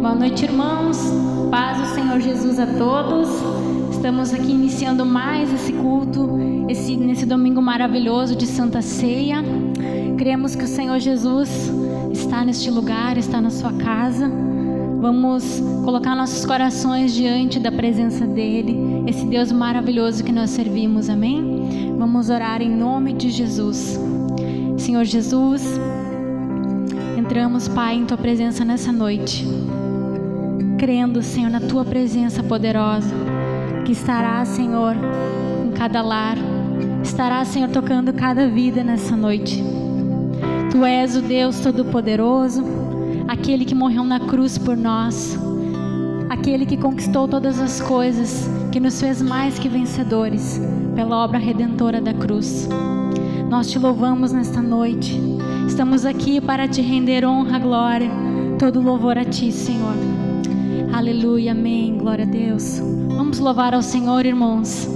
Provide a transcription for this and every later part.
Boa noite, irmãos. Paz do Senhor Jesus a todos. Estamos aqui iniciando mais esse culto, nesse domingo maravilhoso de Santa Ceia. Cremos que o Senhor Jesus está neste lugar, está na sua casa. Vamos colocar nossos corações diante da presença dEle, esse Deus maravilhoso que nós servimos, amém? Vamos orar em nome de Jesus. Senhor Jesus, entramos, Pai, em Tua presença nessa noite, crendo, Senhor, na Tua presença poderosa, que estará, Senhor, em cada lar, estará, Senhor, tocando cada vida nessa noite. Tu és o Deus Todo-Poderoso, aquele que morreu na cruz por nós, aquele que conquistou todas as coisas, que nos fez mais que vencedores pela obra redentora da cruz. Nós Te louvamos nesta noite, estamos aqui para Te render honra, glória, todo louvor a Ti, Senhor. Aleluia, amém, glória a Deus. Vamos louvar ao Senhor, irmãos,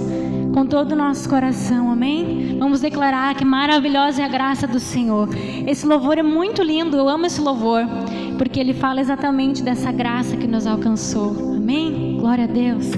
com todo o nosso coração, amém? Vamos declarar que maravilhosa é a graça do Senhor. Esse louvor é muito lindo, eu amo esse louvor, porque ele fala exatamente dessa graça que nos alcançou, amém? Glória a Deus.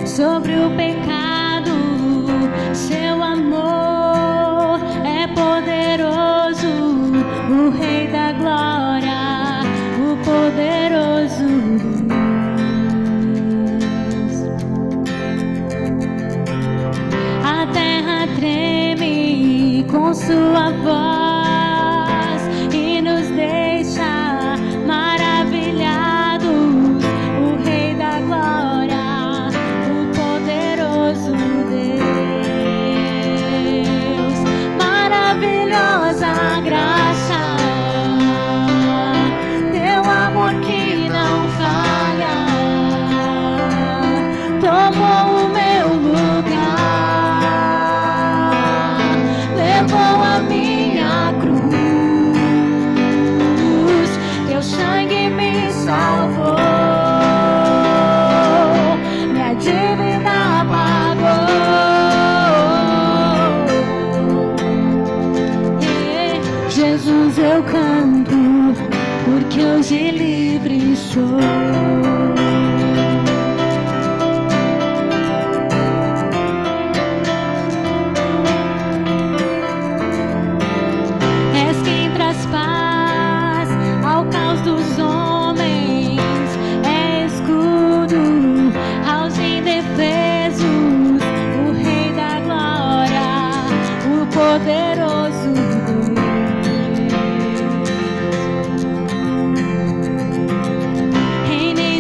Sobre o pecado, seu amor é poderoso, o Rei da glória, o poderoso Deus. A terra treme com sua voz e nos deixa maravilhados, o Rei da glória, graça, teu amor que não falha, tomou o meu lugar, levou a minha cruz, teu sangue me salvou, minha dívida pagou. Jesus, eu canto, porque hoje livre sou. És quem traz paz ao caos dos homens, é escudo aos indefesos, o Rei da glória, o poderoso Deus.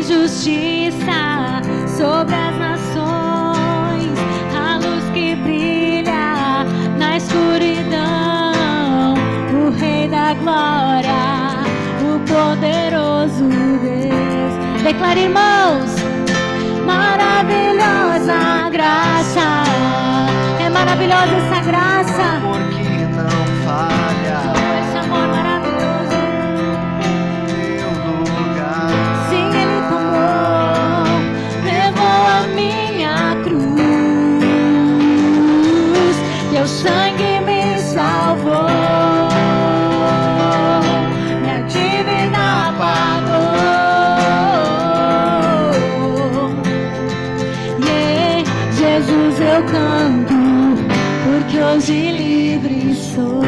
Justiça sobre as nações, a luz que brilha na escuridão, o Rei da glória, o poderoso Deus. Declare, irmãos, maravilhosa graça, é maravilhosa essa graça, amor que não falha, esse amor maravilhoso. Teu sangue me salvou, minha dívida pagou. Yeah, Jesus, eu canto, porque hoje livre sou.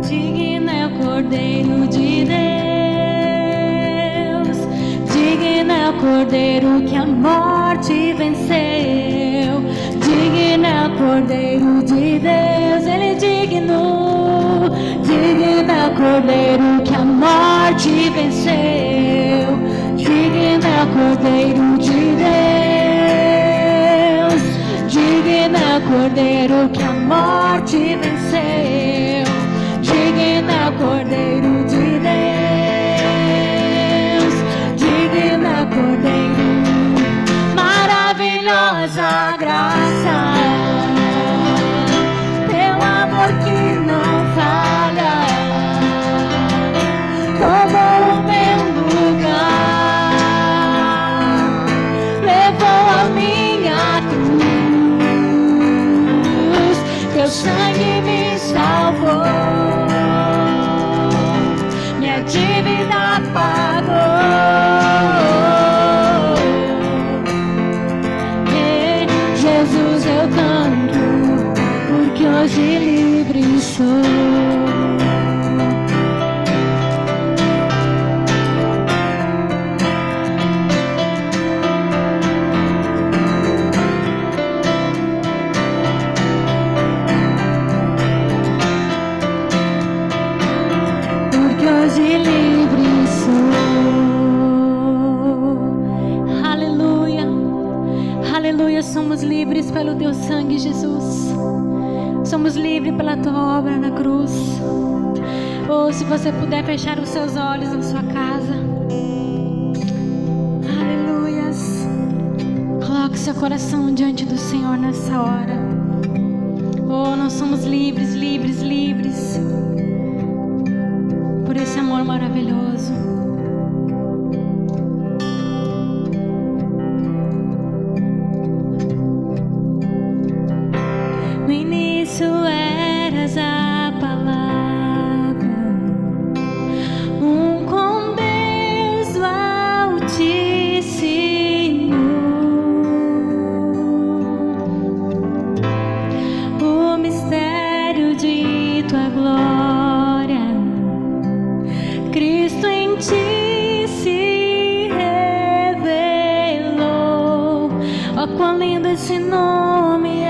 Digno é o Cordeiro de Deus, digno é o Cordeiro que a morte venceu, digno é o Cordeiro de Deus, ele é digno, digno é o Cordeiro que a morte venceu, digno é o Cordeiro de Deus, digno é o Cordeiro que a morte venceu, digno é o Cordeiro de Deus, digno é o Cordeiro. Aleluia, somos livres pelo teu sangue, Jesus. Somos livres pela tua obra na cruz. Ou se você puder fechar os seus olhos na sua casa. Aleluias. Coloque seu coração diante do Senhor nessa hora. Oh, nós somos livres, livres, livres. Por esse amor maravilhoso. No início eras a palavra, com Deus o Altíssimo. O mistério de tua glória, Cristo em ti se revelou. Ó, quão lindo esse nome é.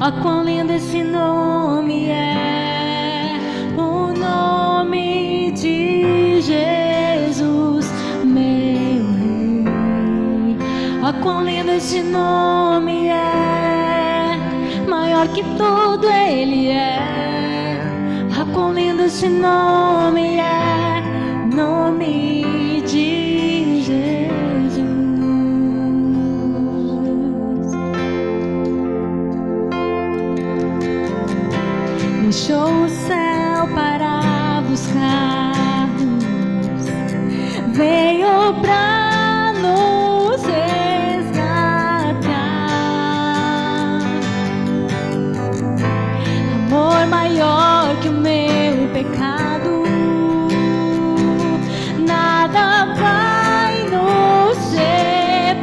Ó, quão lindo esse nome é, o nome de Jesus, meu Rei. Ó, quão lindo esse nome é, maior que tudo Ele é. Ó, quão lindo esse nome é, nome de Jesus. Deixou o céu para buscar-nos, veio pra nos resgatar. Amor maior que o meu pecado, nada vai nos separar.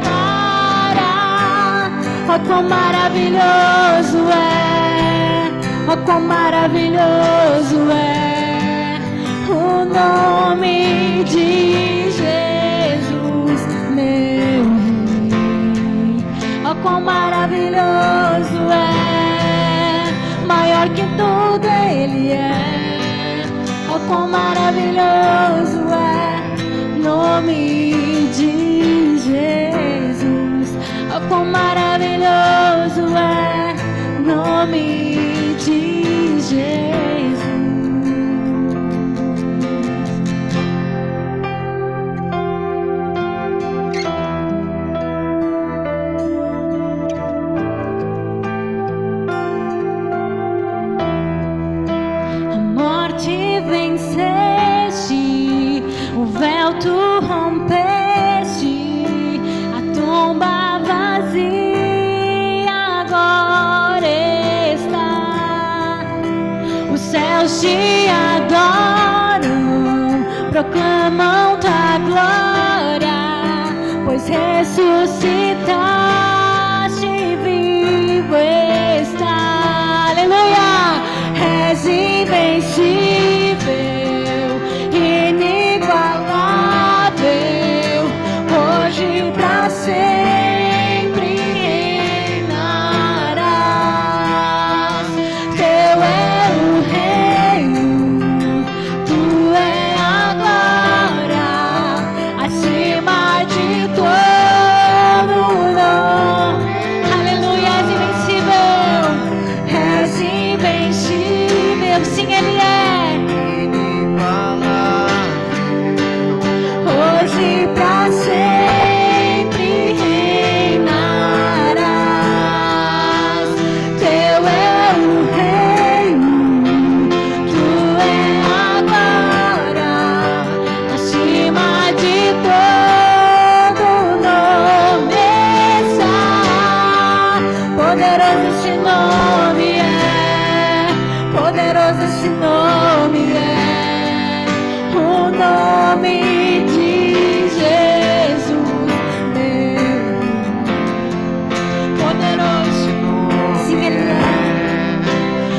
Oh, quão maravilhoso é. Oh, quão maravilhoso é o nome de Jesus, meu Rei. Oh, quão maravilhoso é, maior que tudo Ele é. Oh, quão maravilhoso é o nome de Jesus. Oh, quão maravilhoso é o nome de Jesus. A morte venceste, o véu tu rompeste, a tumba vazia agora está. Os céus te adoram, proclamam tua glória, pois ressuscitaste e vivo está. Aleluia! És invencível, inigualável, hoje pra sempre reinarás. Teu é o reino, tu é a glória, acima de todo nome. Aleluia, és invencível, és invencível, sim, Ele é. Hoje pra sempre reinarás. Teu é o reino, tu é a glória, acima de todo nome está. Poderoso esse nome é, poderoso esse nome é, o nome de Jesus, meu. Poderoso, sim, Ele é,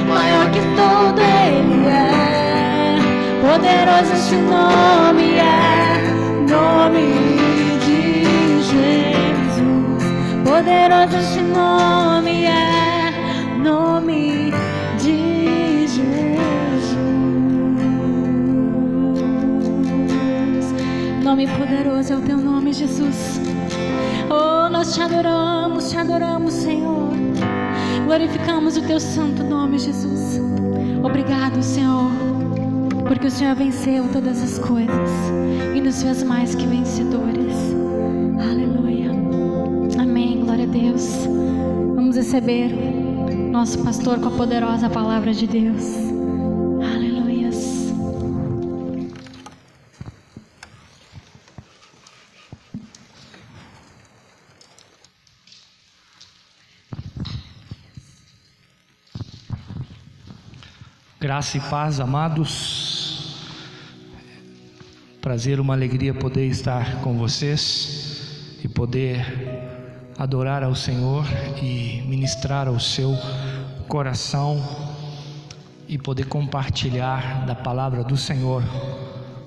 maior que tudo Ele é. Poderoso esse nome é, nome de Jesus. Poderoso esse nome é, nome de Jesus. Nome poderoso é o teu nome, Jesus. Oh, nós Nós te adoramos, Senhor. Glorificamos o teu santo nome, Jesus. Obrigado, Senhor, porque o Senhor venceu todas as coisas e nos fez mais que vencedores. Aleluia. Amém, glória a Deus. Vamos receber nosso pastor com a poderosa palavra de Deus. Aleluias. Graça e paz, amados. Prazer, uma alegria poder estar com vocês e poder adorar ao Senhor e ministrar ao seu coração e poder compartilhar da palavra do Senhor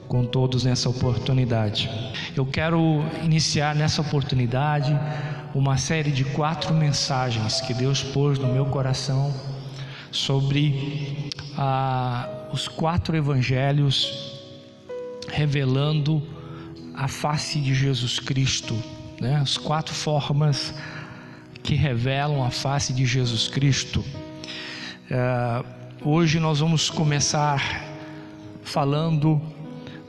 com todos nessa oportunidade. Eu quero iniciar nessa oportunidade uma série de 4 mensagens que Deus pôs no meu coração sobre os 4 evangelhos revelando a face de Jesus Cristo, né? As 4 formas que revelam a face de Jesus Cristo. Hoje nós vamos começar falando,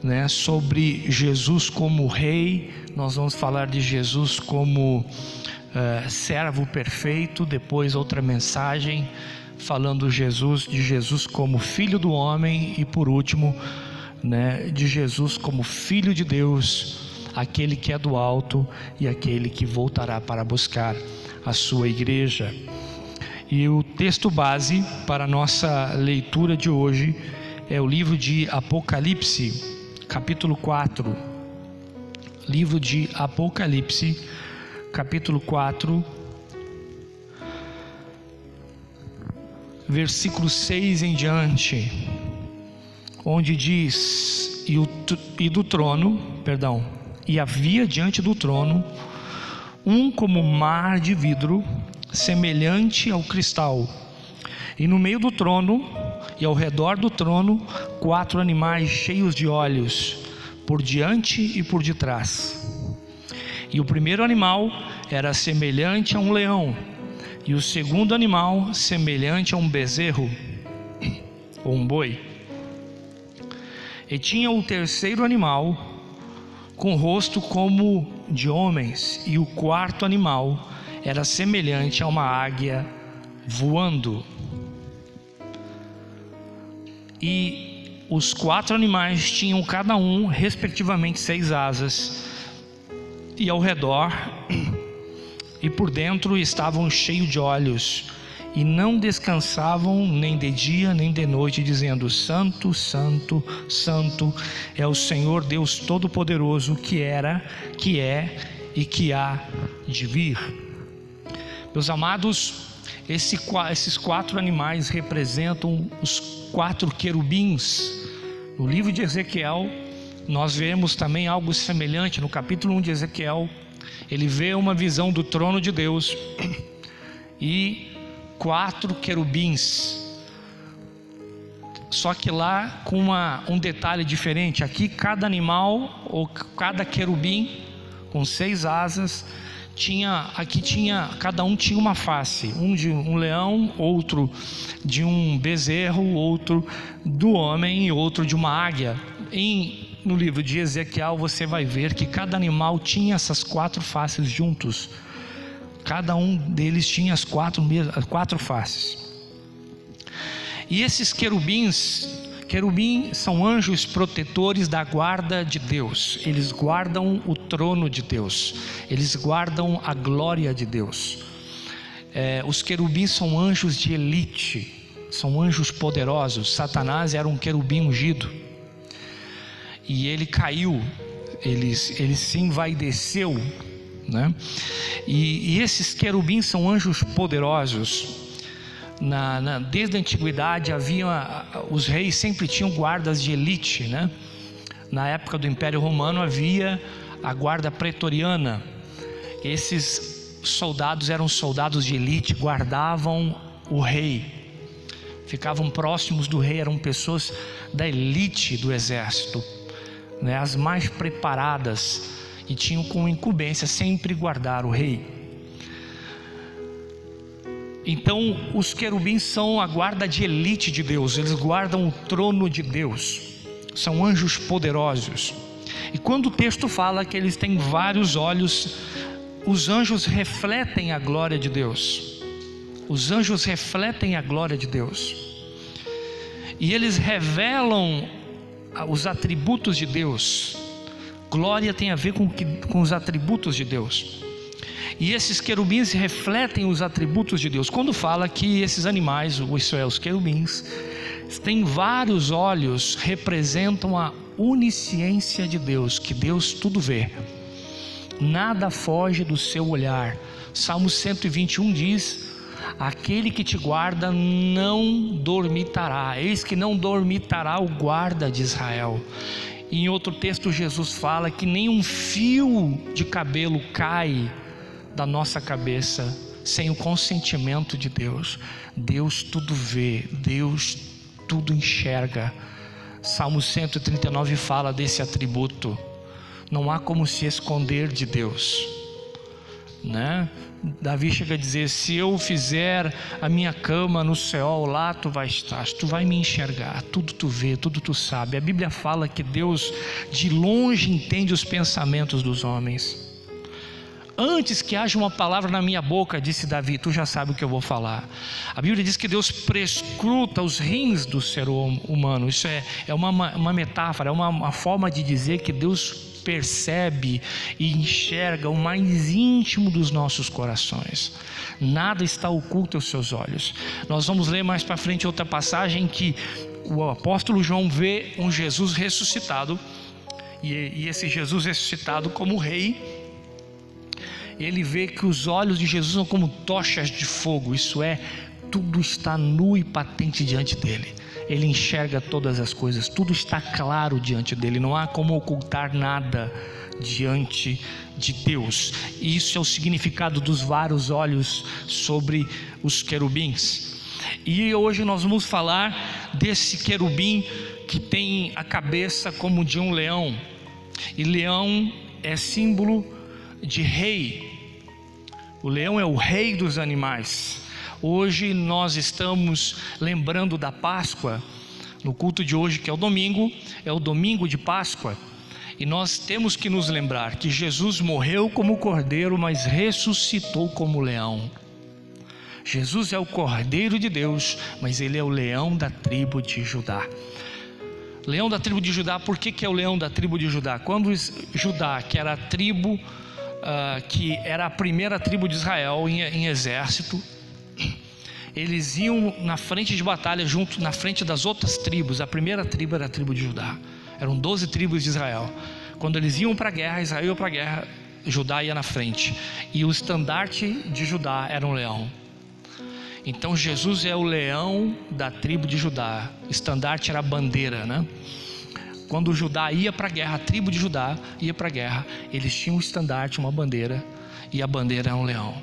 né, sobre Jesus como Rei. Nós vamos falar de Jesus como servo perfeito. Depois outra mensagem falando de Jesus como Filho do Homem, e por último, né, de Jesus como Filho de Deus, aquele que é do alto e aquele que voltará para buscar a sua igreja. E o texto base para a nossa leitura de hoje é o livro de Apocalipse, capítulo 4. Livro de Apocalipse, capítulo 4, versículo 6 em diante, onde diz: e havia diante do trono um como mar de vidro, semelhante ao cristal, e no meio do trono e ao redor do trono 4 animais cheios de olhos, por diante e por detrás. E o primeiro animal era semelhante a um leão, e o segundo animal semelhante a um bezerro ou um boi. E tinha o terceiro animal com rosto como de homens, e o quarto animal era semelhante a uma águia voando. E os 4 animais tinham cada um respectivamente 6 asas, e ao redor e por dentro estavam cheios de olhos, e não descansavam nem de dia nem de noite, dizendo: Santo, Santo, Santo é o Senhor Deus Todo-Poderoso, que era, que é e que há de vir. Meus amados, esses 4 animais representam os 4 querubins. No livro de Ezequiel nós vemos também algo semelhante. No capítulo 1 de Ezequiel, ele vê uma visão do trono de Deus e 4 querubins, só que lá com um detalhe diferente. Aqui cada animal, ou cada querubim com 6 asas, cada um tinha uma face, um de um leão, outro de um bezerro, outro do homem e outro de uma águia. No livro de Ezequiel você vai ver que cada animal tinha essas 4 faces juntos. Cada um deles tinha as 4 faces. E esses querubins são anjos protetores da guarda de Deus. Eles guardam o trono de Deus, eles guardam a glória de Deus. Os querubins são anjos de elite, são anjos poderosos. Satanás era um querubim ungido, e ele caiu, ele se envaideceu, né? E esses querubins são anjos poderosos. Desde a antiguidade os reis sempre tinham guardas de elite, né? Na época do Império Romano havia a guarda pretoriana. Esses soldados eram soldados de elite, guardavam o rei, ficavam próximos do rei, eram pessoas da elite do exército, né? As mais preparadas. e tinham como incumbência sempre guardar o rei. Então os querubins são a guarda de elite de Deus, eles guardam o trono de Deus, são anjos poderosos. E quando o texto fala que eles têm vários olhos, os anjos refletem a glória de Deus. Os anjos refletem a glória de Deus. E eles revelam os atributos de Deus. Glória tem a ver com os atributos de Deus. E esses querubins refletem os atributos de Deus. Quando fala que esses animais, os querubins, têm vários olhos, representam a onisciência de Deus, que Deus tudo vê. Nada foge do seu olhar. Salmo 121 diz: aquele que te guarda não dormitará. Eis que não dormitará o guarda de Israel. E em outro texto Jesus fala que nem um fio de cabelo cai da nossa cabeça sem o consentimento de Deus. Deus tudo vê, Deus tudo enxerga. Salmo 139 fala desse atributo. Não há como se esconder de Deus, né? Davi chega a dizer: se eu fizer a minha cama no céu, lá tu vai estar, tu vai me enxergar, tudo tu vê, tudo tu sabe. A Bíblia fala que Deus de longe entende os pensamentos dos homens. Antes que haja uma palavra na minha boca, disse Davi, tu já sabe o que eu vou falar. A Bíblia diz que Deus prescruta os rins do ser humano. Isso é uma metáfora, é uma forma de dizer que Deus percebe e enxerga o mais íntimo dos nossos corações. Nada está oculto aos seus olhos. Nós vamos ler mais para frente outra passagem em que o apóstolo João vê um Jesus ressuscitado, e esse Jesus ressuscitado como rei, ele vê que os olhos de Jesus são como tochas de fogo, isso é, tudo está nu e patente diante dele. Ele enxerga todas as coisas, tudo está claro diante dele, não há como ocultar nada diante de Deus. E isso é o significado dos vários olhos sobre os querubins. E hoje nós vamos falar desse querubim que tem a cabeça como de um leão, e leão é símbolo de rei. O leão é o rei dos animais. Hoje nós estamos lembrando da Páscoa. No culto de hoje, que é o domingo de Páscoa, e nós temos que nos lembrar que Jesus morreu como cordeiro, mas ressuscitou como leão. Jesus é o cordeiro de Deus, mas ele é o leão da tribo de Judá. Leão da tribo de Judá, por que é o leão da tribo de Judá? Quando Judá, que era a tribo que era a primeira tribo de Israel em exército, eles iam na frente de batalha junto na frente das outras tribos. A primeira tribo era a tribo de Judá. Eram 12 tribos de Israel. Quando eles iam para a guerra, Israel ia para a guerra, Judá ia na frente, e o estandarte de Judá era um leão. Então Jesus é o leão da tribo de Judá. O estandarte era a bandeira, né? Quando Judá ia para a guerra, a tribo de Judá ia para a guerra, eles tinham um estandarte, uma bandeira, e a bandeira é um leão.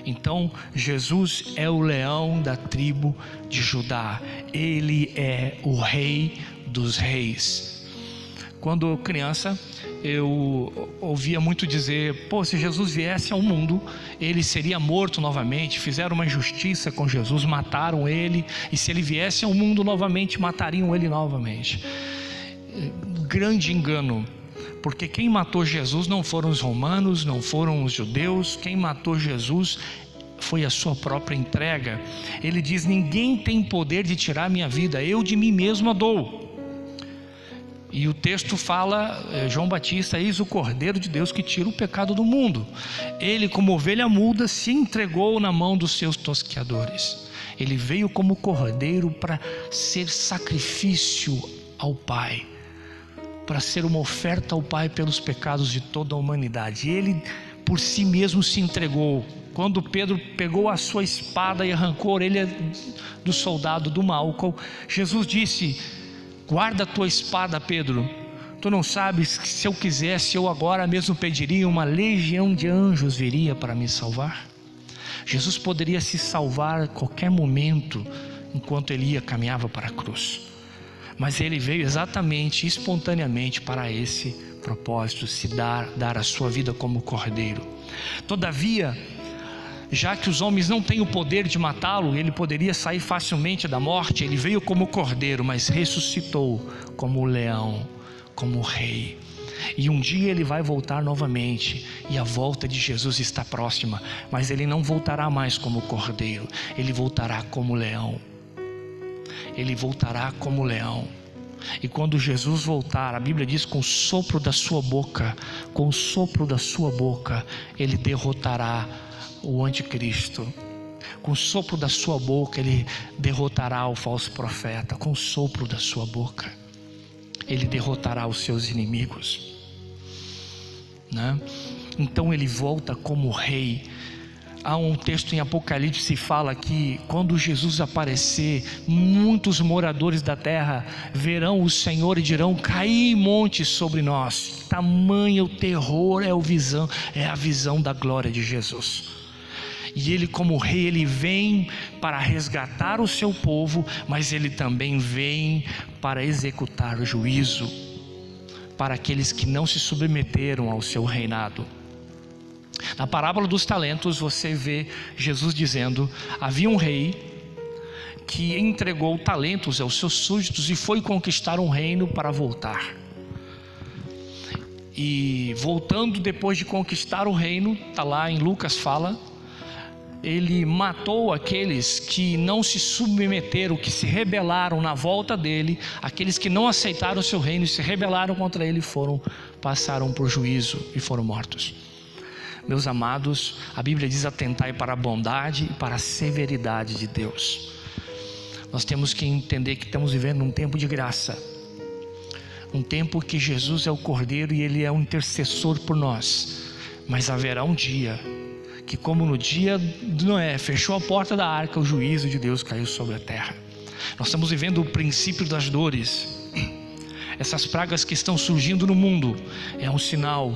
Então Jesus é o leão da tribo de Judá. Ele é o rei dos reis. Quando criança, eu ouvia muito dizer: se Jesus viesse ao mundo, ele seria morto novamente. Fizeram uma injustiça com Jesus, mataram ele, e se ele viesse ao mundo novamente, matariam ele novamente. Grande engano, porque quem matou Jesus não foram os romanos, não foram os judeus. Quem matou Jesus foi a sua própria entrega. Ele diz: ninguém tem poder de tirar minha vida, eu de mim mesmo a dou. E o texto fala, João Batista: eis o Cordeiro de Deus que tira o pecado do mundo. Ele, como ovelha muda, se entregou na mão dos seus tosqueadores. Ele veio como cordeiro para ser sacrifício ao Pai, para ser uma oferta ao Pai pelos pecados de toda a humanidade. Ele por si mesmo se entregou. Quando Pedro pegou a sua espada e arrancou a orelha do soldado do Malco, Jesus disse: guarda a tua espada, Pedro. Tu não sabes que se eu quisesse, eu agora mesmo pediria, uma legião de anjos viria para me salvar? Jesus poderia se salvar a qualquer momento enquanto ele caminhava para a cruz, mas ele veio exatamente, espontaneamente para propósito, se dar a sua vida como cordeiro. Todavia, já que os homens não têm o poder de matá-lo, ele poderia sair facilmente da morte. Ele veio como cordeiro, mas ressuscitou como leão, como rei. E um dia ele vai voltar novamente, e a volta de Jesus está próxima, mas ele não voltará mais como cordeiro, ele voltará como leão. Ele voltará como leão. E quando Jesus voltar, a Bíblia diz, com o sopro da sua boca, com o sopro da sua boca, ele derrotará o anticristo. Com o sopro da sua boca, ele derrotará o falso profeta. Com o sopro da sua boca, ele derrotará os seus inimigos, né? Então ele volta como rei. Há um texto em Apocalipse que fala que quando Jesus aparecer, muitos moradores da terra verão o Senhor e dirão: caí montes sobre nós. Tamanho terror é a visão da glória de Jesus. E ele, como rei, ele vem para resgatar o seu povo, mas ele também vem para executar o juízo para aqueles que não se submeteram ao seu reinado. Na parábola dos talentos você vê Jesus dizendo: havia um rei que entregou talentos aos seus súditos e foi conquistar um reino para voltar. E voltando depois de conquistar o reino, está lá em Lucas, fala, ele matou aqueles que não se submeteram, que se rebelaram na volta dele. Aqueles que não aceitaram o seu reino e se rebelaram contra ele passaram por juízo e foram mortos. Meus amados, a Bíblia diz: atentai para a bondade e para a severidade de Deus. Nós temos que entender que estamos vivendo um tempo de graça, um tempo que Jesus é o Cordeiro e Ele é o intercessor por nós. Mas haverá um dia que, como no dia de Noé, fechou a porta da arca, o juízo de Deus caiu sobre a terra. Nós estamos vivendo o princípio das dores. Essas pragas que estão surgindo no mundo é um sinal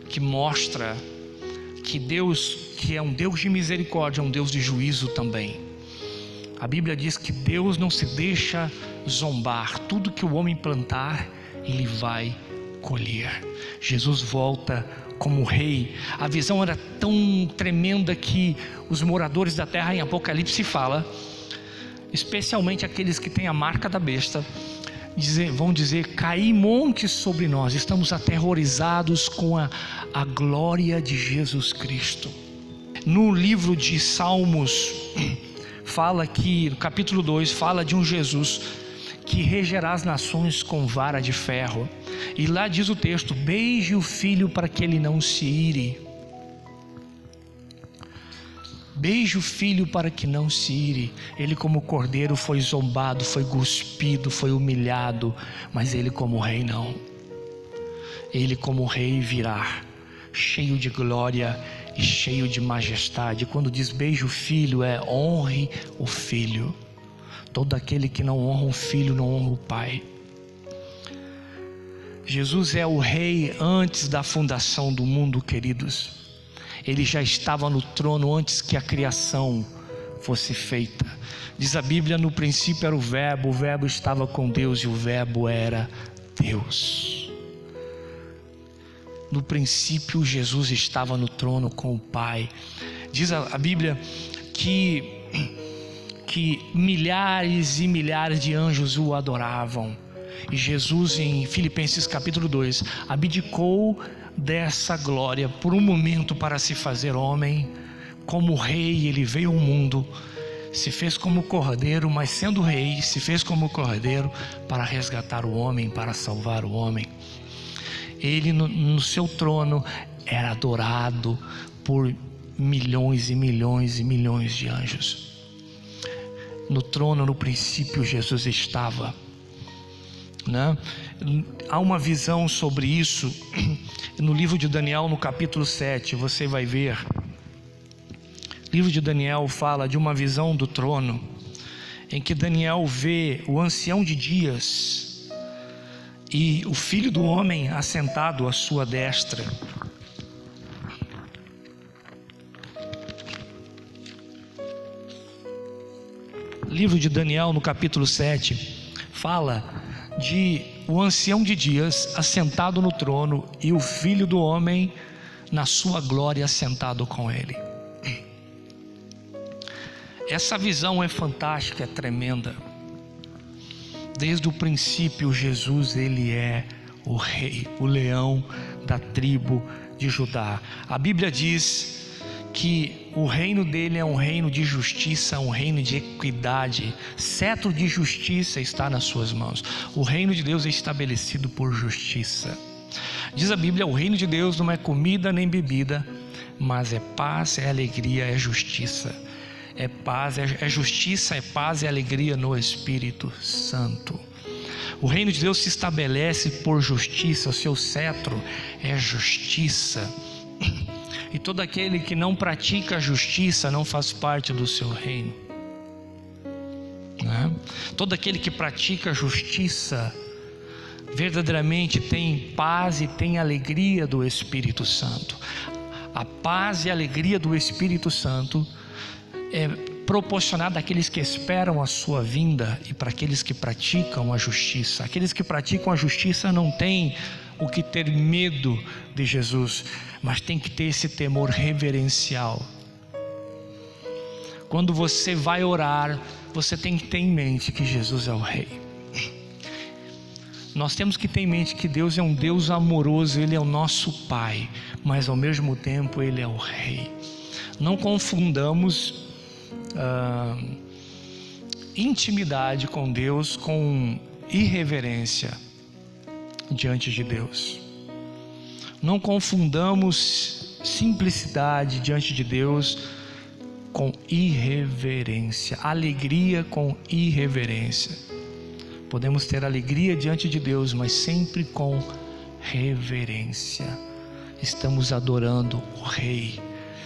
que mostra que Deus, que é um Deus de misericórdia, é um Deus de juízo também. A Bíblia diz que Deus não se deixa zombar. Tudo que o homem plantar, ele vai colher. Jesus volta como rei. A visão era tão tremenda que os moradores da terra, em Apocalipse fala, especialmente aqueles que têm a marca da besta, vão dizer: caí montes sobre nós. Estamos aterrorizados com a glória de Jesus Cristo. No livro de Salmos fala que, no capítulo 2, fala de um Jesus que regerá as nações com vara de ferro. E lá diz o texto: beije o filho para que ele não se ire. Beije o filho para que não se ire. Ele, como cordeiro, foi zombado, foi cuspido, foi humilhado, mas ele, como rei, não. Ele, como rei, virá cheio de glória e cheio de majestade. Quando diz beije o filho, honre o filho. Todo aquele que não honra o filho não honra o pai. Jesus é o rei antes da fundação do mundo, queridos. Ele já estava no trono antes que a criação fosse feita. Diz a Bíblia: no princípio era o verbo estava com Deus e o verbo era Deus. No princípio Jesus estava no trono com o Pai. Diz a Bíblia que milhares e milhares de anjos o adoravam. E Jesus, em Filipenses capítulo 2, abdicou dessa glória por um momento para se fazer homem. Como rei, ele veio ao mundo, se fez como cordeiro, mas sendo rei, se fez como cordeiro para resgatar o homem, para salvar o homem. Ele no seu trono era adorado por milhões e milhões e milhões de anjos. No trono, no princípio, Jesus estava, né? Há uma visão sobre isso no livro de Daniel, no capítulo 7, você vai ver. O livro de Daniel fala de uma visão do trono, em que Daniel vê o ancião de dias e o filho do homem assentado à sua destra. Livro de Daniel, no capítulo 7, fala de o ancião de dias assentado no trono e o Filho do homem na sua glória assentado com ele. Essa visão é fantástica, é tremenda. Desde o princípio, Jesus, ele é o rei, o leão da tribo de Judá. A Bíblia diz que o reino dele é um reino de justiça, um reino de equidade. Cetro de justiça está nas suas mãos. O reino de Deus é estabelecido por justiça. Diz a Bíblia, o reino de Deus não é comida nem bebida, mas é paz, é alegria, é justiça. É paz, é justiça, é paz e alegria no Espírito Santo. O reino de Deus se estabelece por justiça, o seu cetro é justiça. E todo aquele que não pratica a justiça não faz parte do seu reino, né? Todo aquele que pratica a justiça verdadeiramente tem paz e tem alegria do Espírito Santo. A paz e a alegria do Espírito Santo é proporcionada àqueles que esperam a sua vinda e para aqueles que praticam a justiça. Aqueles que praticam a justiça não têm o que ter medo de Jesus, mas tem que ter esse temor reverencial. Quando você vai orar, você tem que ter em mente que Jesus é o Rei. Nós temos que ter em mente que Deus é um Deus amoroso, Ele é o nosso Pai, mas ao mesmo tempo Ele é o Rei. Não confundamos intimidade com Deus com irreverência diante de Deus. Não confundamos simplicidade diante de Deus com irreverência, alegria com irreverência. Podemos ter alegria diante de Deus, mas sempre com reverência. Estamos adorando o Rei,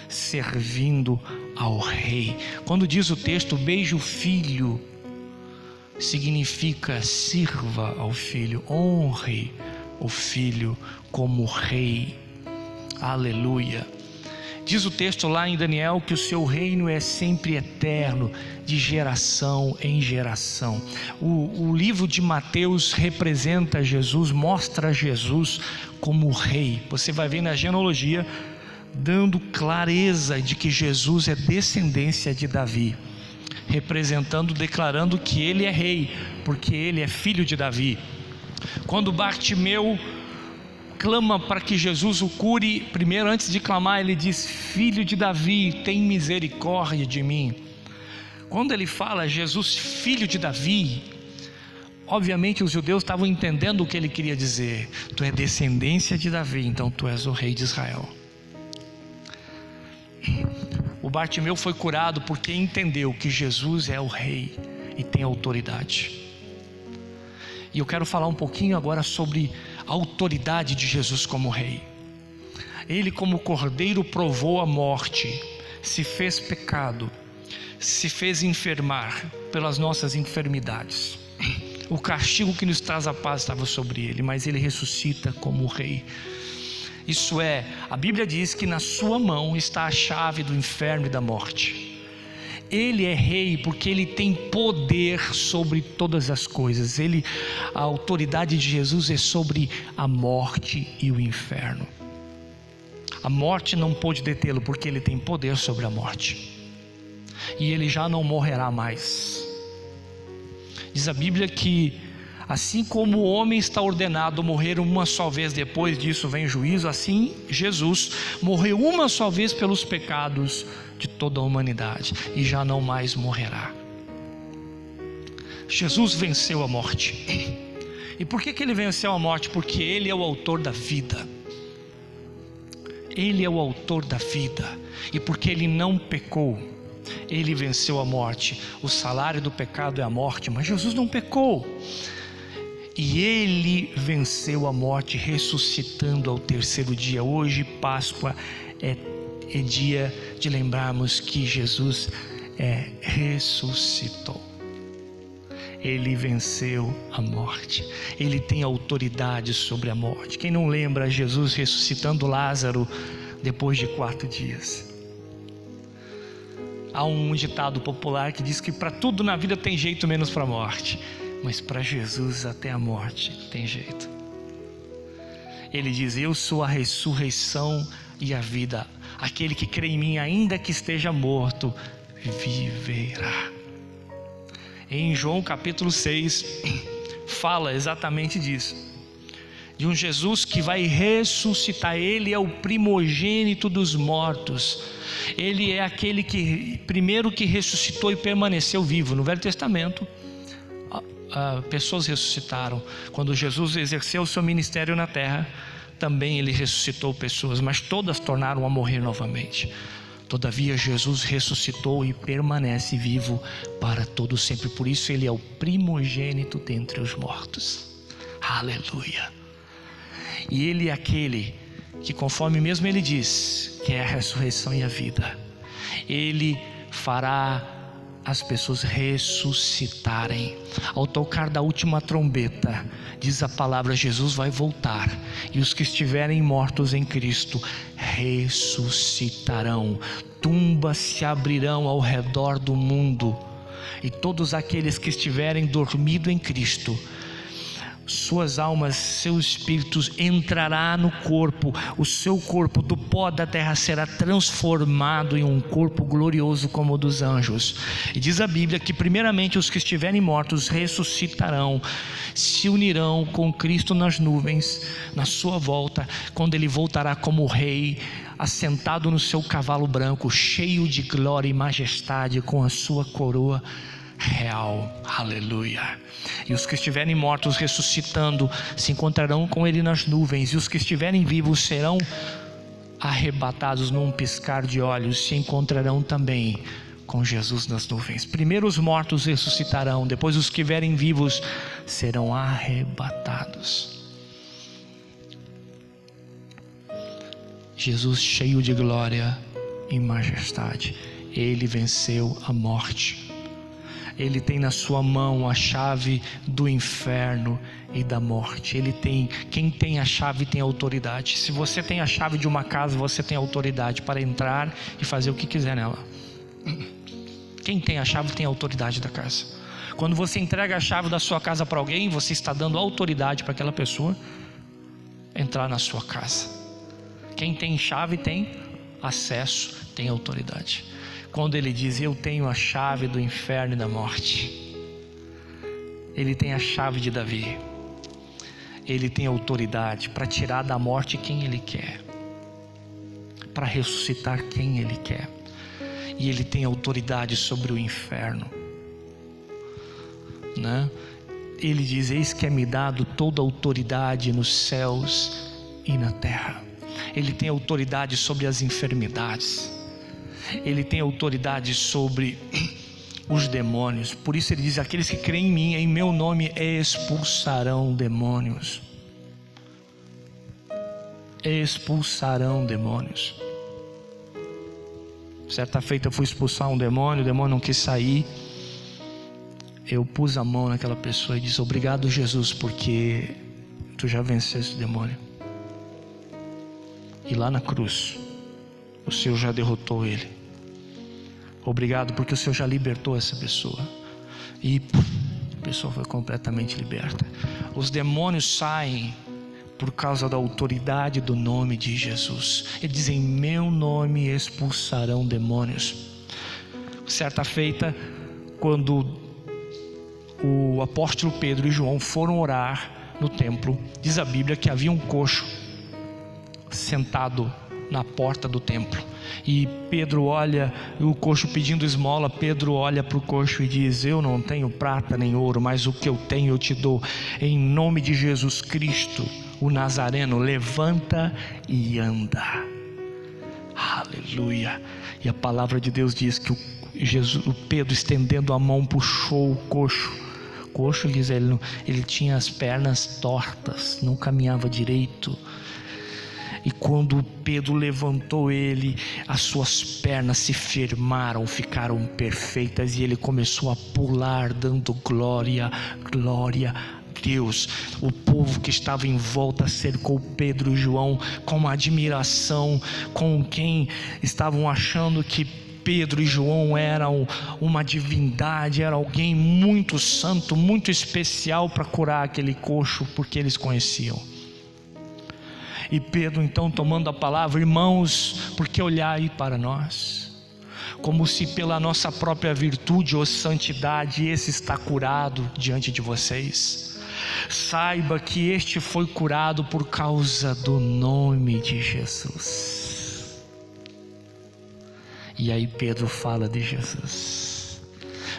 servindo ao Rei. Quando diz o texto, beije o filho, significa sirva ao filho, honre o filho como rei. Aleluia. Diz o texto lá em Daniel que o seu reino é sempre eterno, de geração em geração. O livro de Mateus representa Jesus, mostra Jesus como rei. Você vai ver na genealogia dando clareza de que Jesus é descendência de Davi, representando, declarando que ele é rei, porque ele é filho de Davi. Quando Bartimeu clama para que Jesus o cure, primeiro, antes de clamar, ele diz: filho de Davi, tem misericórdia de mim. Quando ele fala Jesus, filho de Davi, obviamente os judeus estavam entendendo o que ele queria dizer. Tu é descendência de Davi, então tu és o rei de Israel. O Bartimeu foi curado porque entendeu que Jesus é o rei e tem autoridade. E eu quero falar um pouquinho agora sobre a autoridade de Jesus como rei. Ele, como cordeiro, provou a morte, se fez pecado, se fez enfermar pelas nossas enfermidades. O castigo que nos traz a paz estava sobre ele, mas ele ressuscita como rei. Isso é, a Bíblia diz que na sua mão está a chave do inferno e da morte. Ele é rei porque ele tem poder sobre todas as coisas. A autoridade de Jesus é sobre a morte e o inferno. A morte não pôde detê-lo porque ele tem poder sobre a morte. E ele já não morrerá mais. Diz a Bíblia que assim como o homem está ordenado a morrer uma só vez, depois disso vem juízo, assim Jesus morreu uma só vez pelos pecados de toda a humanidade e já não mais morrerá. Jesus venceu a morte. E por que ele venceu a morte? Porque ele é o autor da vida. Ele é o autor da vida. E porque ele não pecou, ele venceu a morte. O salário do pecado é a morte, mas Jesus não pecou. E ele venceu a morte, ressuscitando ao terceiro dia. Hoje, Páscoa, é dia de lembrarmos que Jesus ressuscitou. Ele venceu a morte. Ele tem autoridade sobre a morte. Quem não lembra Jesus ressuscitando Lázaro depois de 4 dias? Há um ditado popular que diz que para tudo na vida tem jeito menos para a morte. Mas para Jesus até a morte não tem jeito. Ele diz: eu sou a ressurreição e a vida. Aquele que crê em mim, ainda que esteja morto, viverá. Em João capítulo 6, fala exatamente disso. De um Jesus que vai ressuscitar. Ele é o primogênito dos mortos. Ele é aquele que primeiro que ressuscitou e permaneceu vivo. No Velho Testamento, pessoas ressuscitaram. Quando Jesus exerceu o seu ministério na terra, também ele ressuscitou pessoas, mas todas tornaram a morrer novamente. Todavia Jesus ressuscitou e permanece vivo para todo sempre. Por isso ele é o primogênito dentre os mortos. Aleluia. E ele é aquele que, conforme mesmo ele diz, que é a ressurreição e a vida. Ele fará as pessoas ressuscitarem. Ao tocar da última trombeta, diz a palavra, Jesus vai voltar, e os que estiverem mortos em Cristo ressuscitarão. Tumbas se abrirão ao redor do mundo, e todos aqueles que estiverem dormido em Cristo, suas almas, seus espíritos entrará no corpo. O seu corpo do pó da terra será transformado em um corpo glorioso como o dos anjos. E diz a Bíblia que primeiramente os que estiverem mortos ressuscitarão, se unirão com Cristo nas nuvens, na sua volta, quando ele voltará como rei, assentado no seu cavalo branco, cheio de glória e majestade, com a sua coroa real. Aleluia. E os que estiverem mortos ressuscitando se encontrarão com ele nas nuvens, e os que estiverem vivos serão arrebatados num piscar de olhos, se encontrarão também com Jesus nas nuvens. Primeiro os mortos ressuscitarão, depois os que estiverem vivos serão arrebatados. Jesus, cheio de glória e majestade, ele venceu a morte. Ele tem na sua mão a chave do inferno e da morte. Quem tem a chave tem autoridade. Se você tem a chave de uma casa, você tem autoridade para entrar e fazer o que quiser nela. Quem tem a chave tem a autoridade da casa. Quando você entrega a chave da sua casa para alguém, você está dando autoridade para aquela pessoa entrar na sua casa. Quem tem chave tem acesso, tem autoridade. Quando ele diz, eu tenho a chave do inferno e da morte, ele tem a chave de Davi. Ele tem autoridade para tirar da morte quem ele quer, para ressuscitar quem ele quer. E ele tem autoridade sobre o inferno, né? Ele diz, eis que é-me dado toda a autoridade nos céus e na terra. Ele tem autoridade sobre as enfermidades. Ele tem autoridade sobre os demônios. Por isso ele diz, aqueles que creem em mim, em meu nome expulsarão demônios. Expulsarão demônios. Certa feita eu fui expulsar um demônio, o demônio não quis sair. Eu pus a mão naquela pessoa e disse, obrigado Jesus, porque tu já venceu esse demônio. E lá na cruz o Senhor já derrotou ele. Obrigado porque o Senhor já libertou essa pessoa. E a pessoa foi completamente liberta. Os demônios saem por causa da autoridade do nome de Jesus. Ele diz, em meu nome expulsarão demônios. Certa feita, quando o apóstolo Pedro e João foram orar no templo, diz a Bíblia que havia um coxo sentado na porta do templo. E Pedro olha, o coxo pedindo esmola. Pedro olha para o coxo e diz, eu não tenho prata nem ouro, mas o que eu tenho eu te dou. Em nome de Jesus Cristo, o Nazareno, levanta e anda. Aleluia. E a palavra de Deus diz que o Pedro, estendendo a mão, puxou o coxo. O coxo, diz ele tinha as pernas tortas, não caminhava direito. E quando Pedro levantou ele, as suas pernas se firmaram, ficaram perfeitas, e ele começou a pular, dando glória, glória a Deus. O povo que estava em volta cercou Pedro e João com uma admiração, com quem estavam achando que Pedro e João eram uma divindade, era alguém muito santo, muito especial para curar aquele coxo, porque eles conheciam. E Pedro então tomando a palavra: irmãos, por que olhai para nós? Como se pela nossa própria virtude ou santidade esse está curado diante de vocês. Saiba que este foi curado por causa do nome de Jesus. E aí Pedro fala de Jesus.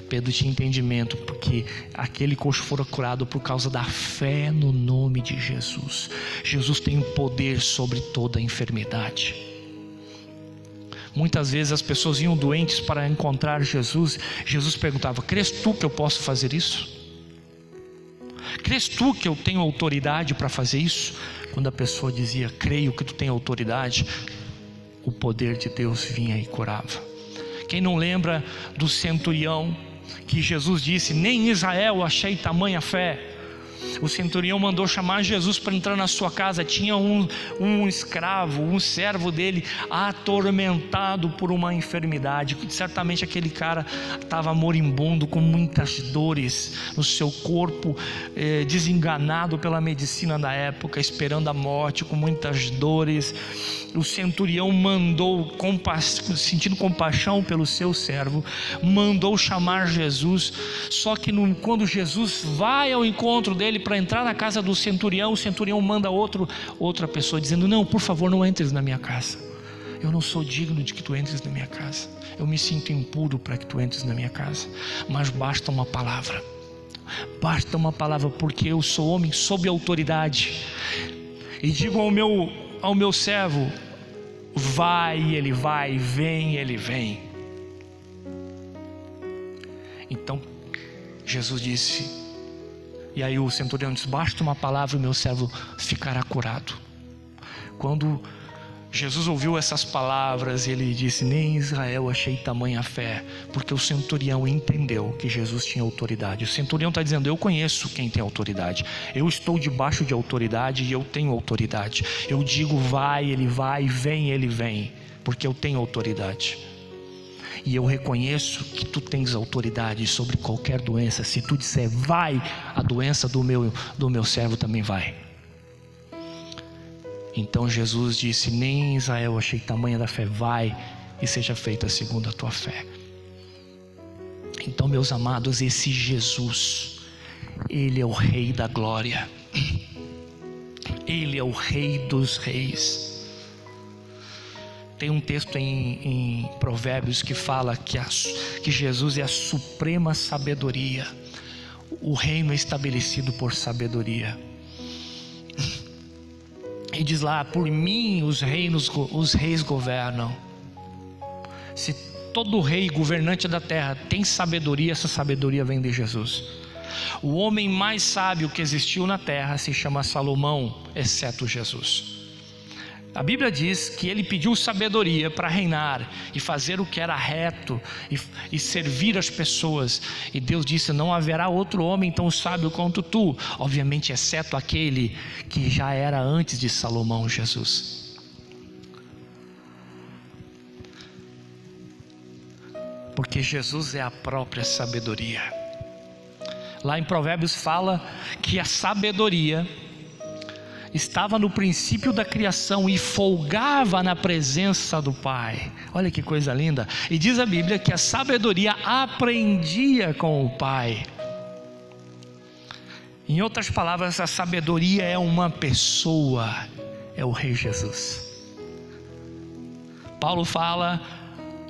Pedro tinha entendimento, porque aquele coxo fora curado por causa da fé no nome de Jesus. Jesus tem poder sobre toda a enfermidade. Muitas vezes as pessoas iam doentes para encontrar Jesus. Jesus perguntava: crês tu que eu posso fazer isso? Crês tu que eu tenho autoridade para fazer isso? Quando a pessoa dizia: creio que tu tem autoridade, o poder de Deus vinha e curava. Quem não lembra do centurião que Jesus disse: nem em Israel achei tamanha fé? O centurião mandou chamar Jesus para entrar na sua casa. Tinha um escravo, um servo dele, atormentado por uma enfermidade. Certamente aquele cara estava moribundo, com muitas dores no seu corpo, desenganado pela medicina da época, esperando a morte, com muitas dores. O centurião mandou, sentindo compaixão pelo seu servo, mandou chamar Jesus. Só que quando Jesus vai ao encontro dele para entrar na casa do centurião, o centurião manda outra pessoa dizendo: não, por favor, não entres na minha casa. Eu não sou digno de que tu entres na minha casa. Eu me sinto impuro para que tu entres na minha casa. Mas basta uma palavra. Basta uma palavra, porque eu sou homem sob autoridade. E digo ao meu servo: vai, ele vai, vem, ele vem. Então Jesus disse, e aí o centurião disse: basta uma palavra e o meu servo ficará curado. Quando Jesus ouviu essas palavras, ele disse: nem em Israel achei tamanha fé. Porque o centurião entendeu que Jesus tinha autoridade. O centurião está dizendo: eu conheço quem tem autoridade, eu estou debaixo de autoridade e eu tenho autoridade. Eu digo vai, ele vai, vem, ele vem, porque eu tenho autoridade. E eu reconheço que tu tens autoridade sobre qualquer doença. Se tu disser vai, a doença do meu servo também vai. Então Jesus disse: nem em Israel achei tamanha da fé. Vai e seja feita segundo a tua fé. Então, meus amados, esse Jesus, Ele é o Rei da glória. Ele é o Rei dos reis. Tem um texto em Provérbios que fala que Jesus é a suprema sabedoria. O reino é estabelecido por sabedoria. E diz lá: por mim os reis governam. Se todo rei governante da terra tem sabedoria, essa sabedoria vem de Jesus. O homem mais sábio que existiu na terra se chama Salomão, exceto Jesus. A Bíblia diz que ele pediu sabedoria para reinar e fazer o que era reto e servir as pessoas. E Deus disse: não haverá outro homem tão sábio quanto tu, obviamente exceto aquele que já era antes de Salomão, Jesus. Porque Jesus é a própria sabedoria. Lá em Provérbios fala que a sabedoria estava no princípio da criação e folgava na presença do Pai. Olha que coisa linda. E diz a Bíblia que a sabedoria aprendia com o Pai. Em outras palavras, a sabedoria é uma pessoa, é o Rei Jesus. Paulo fala: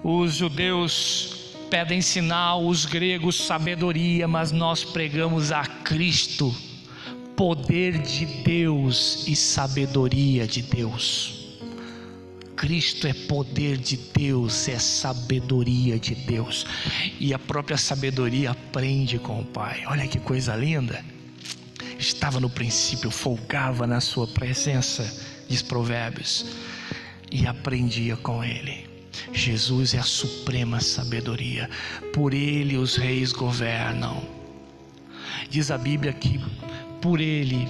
os judeus pedem sinal, os gregos sabedoria, mas nós pregamos a Cristo, poder de Deus e sabedoria de Deus. Cristo é poder de Deus, é sabedoria de Deus. E a própria sabedoria aprende com o Pai. Olha que coisa linda. Estava no princípio, folgava na sua presença, diz Provérbios, e aprendia com Ele. Jesus é a suprema sabedoria. Por Ele os reis governam. Diz a Bíblia que por Ele,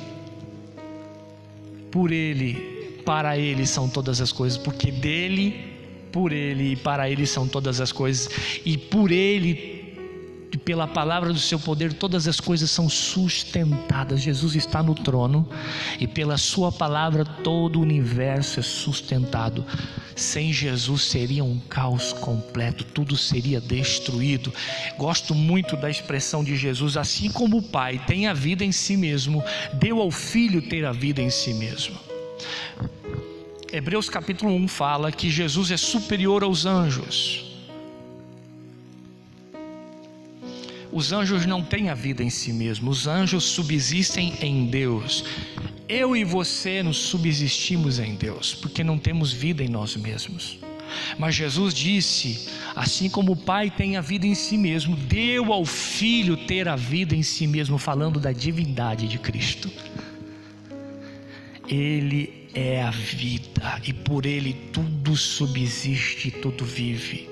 para Ele são todas as coisas, porque dele, por Ele e para Ele são todas as coisas, e por Ele e pela palavra do seu poder todas as coisas são sustentadas. Jesus está no trono e pela sua palavra todo o universo é sustentado. Sem Jesus seria um caos completo, tudo seria destruído. Gosto muito da expressão de Jesus: assim como o Pai tem a vida em si mesmo, deu ao Filho ter a vida em si mesmo. Hebreus capítulo 1 fala que Jesus é superior aos anjos. Os anjos não têm a vida em si mesmos, os anjos subsistem em Deus. Eu e você nos subsistimos em Deus, porque não temos vida em nós mesmos. Mas Jesus disse: assim como o Pai tem a vida em si mesmo, deu ao Filho ter a vida em si mesmo, falando da divindade de Cristo. Ele é a vida e por Ele tudo subsiste, tudo vive.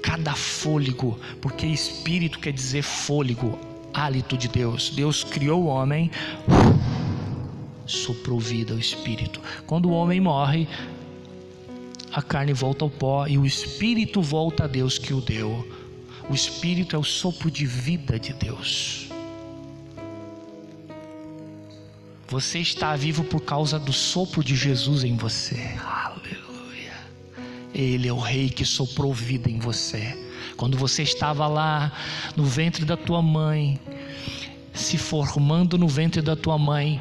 Cada fôlego, porque espírito quer dizer fôlego, hálito de Deus. Deus criou o homem, soprou vida ao espírito. Quando o homem morre, a carne volta ao pó e o espírito volta a Deus que o deu. O espírito é o sopro de vida de Deus. Você está vivo por causa do sopro de Jesus em você. Aleluia. Ele é o Rei que soprou vida em você. Quando você estava lá no ventre da tua mãe, se formando no ventre da tua mãe,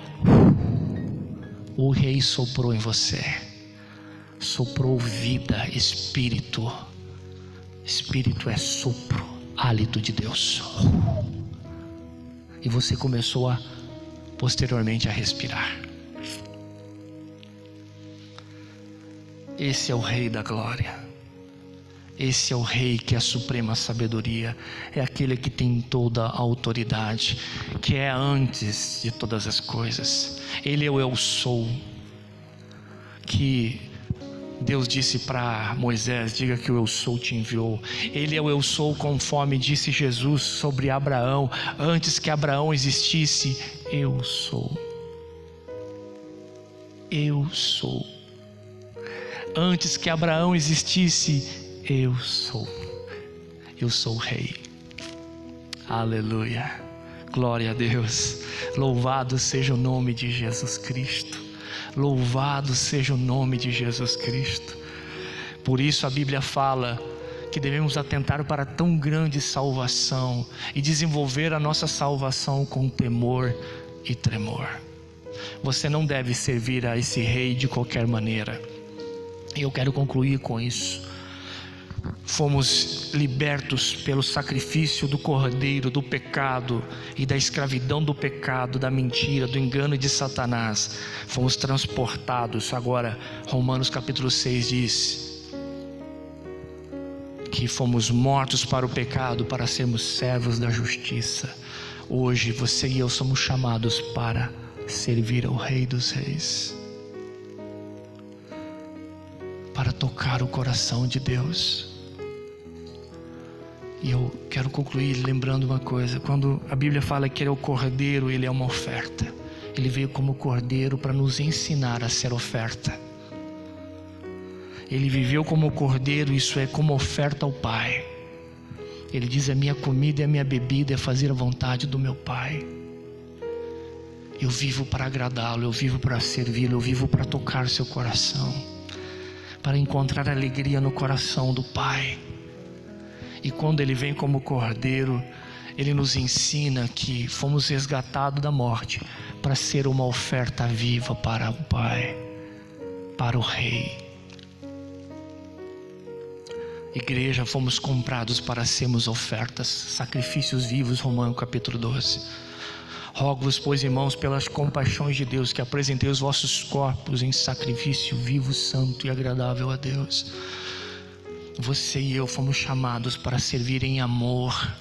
o Rei soprou em você. Soprou vida, espírito. Espírito é sopro, hálito de Deus. E você começou posteriormente a respirar. Esse é o Rei da glória. Esse é o Rei que é a suprema sabedoria. É aquele que tem toda a autoridade, que é antes de todas as coisas. Ele é o Eu Sou, que Deus disse para Moisés: diga que o Eu Sou te enviou. Ele é o Eu Sou, conforme disse Jesus sobre Abraão: antes que Abraão existisse, eu sou. Eu sou. Antes que Abraão existisse, eu sou. Eu sou o Rei. Aleluia. Glória a Deus. Louvado seja o nome de Jesus Cristo. Louvado seja o nome de Jesus Cristo. Por isso a Bíblia fala que devemos atentar para tão grande salvação e desenvolver a nossa salvação com temor e tremor. Você não deve servir a esse Rei de qualquer maneira. E eu quero concluir com isso. Fomos libertos pelo sacrifício do Cordeiro, do pecado e da escravidão do pecado, da mentira, do engano de Satanás. Fomos transportados. Agora Romanos capítulo 6 diz que fomos mortos para o pecado, para sermos servos da justiça. Hoje você e eu somos chamados para servir ao Rei dos Reis, para tocar o coração de Deus. E eu quero concluir lembrando uma coisa: quando a Bíblia fala que Ele é o Cordeiro, Ele é uma oferta. Ele veio como Cordeiro para nos ensinar a ser oferta. Ele viveu como Cordeiro, isso é, como oferta ao Pai. Ele diz: a minha comida e a minha bebida é fazer a vontade do meu Pai. Eu vivo para agradá-lo, eu vivo para servi-lo, eu vivo para tocar seu coração, para encontrar alegria no coração do Pai. E quando Ele vem como Cordeiro, Ele nos ensina que fomos resgatados da morte para ser uma oferta viva para o Pai, para o Rei. Igreja, fomos comprados para sermos ofertas, sacrifícios vivos. Romanos capítulo 12. Rogo-vos, pois, irmãos, pelas compaixões de Deus, que apresentei os vossos corpos em sacrifício vivo, santo e agradável a Deus. Você e eu fomos chamados para servir em amor,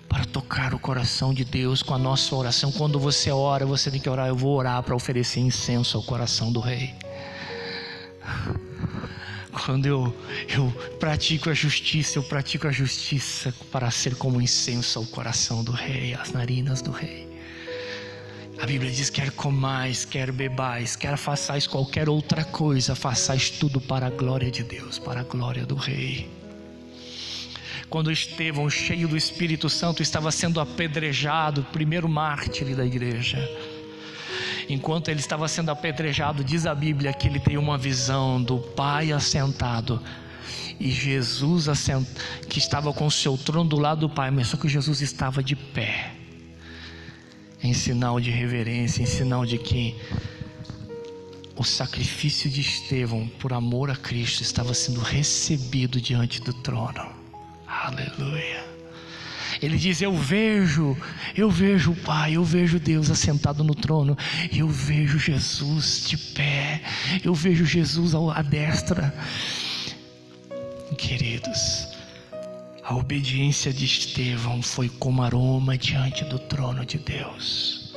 para tocar o coração de Deus com a nossa oração. Quando você ora, você tem que orar: eu vou orar para oferecer incenso ao coração do Rei. Quando eu pratico a justiça, eu pratico a justiça para ser como incenso ao coração do Rei, às narinas do Rei. A Bíblia diz: quer comais, quer bebais, quer façais qualquer outra coisa, façais tudo para a glória de Deus, para a glória do Rei. Quando Estevão, cheio do Espírito Santo, estava sendo apedrejado, primeiro mártir da igreja, enquanto ele estava sendo apedrejado, diz a Bíblia que ele tem uma visão do Pai assentado, e Jesus que estava com o seu trono do lado do Pai, mas só que Jesus estava de pé, em sinal de reverência, em sinal de que o sacrifício de Estevão por amor a Cristo estava sendo recebido diante do trono. Aleluia. Ele diz: eu vejo o Pai, eu vejo Deus assentado no trono, eu vejo Jesus de pé, eu vejo Jesus à destra. Queridos, a obediência de Estevão foi como aroma diante do trono de Deus.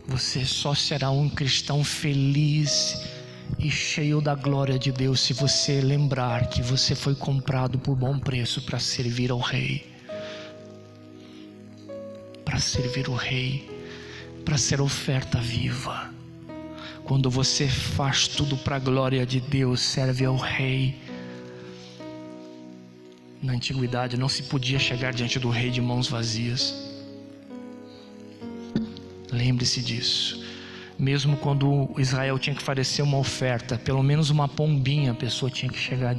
Você só será um cristão feliz e cheio da glória de Deus se você lembrar que você foi comprado por bom preço para servir ao Rei. Para servir o Rei, para ser oferta viva. Quando você faz tudo para a glória de Deus, serve ao Rei. Na antiguidade não se podia chegar diante do Rei de mãos vazias. Lembre-se disso. Mesmo quando Israel tinha que oferecer uma oferta, pelo menos uma pombinha, a pessoa tinha que chegar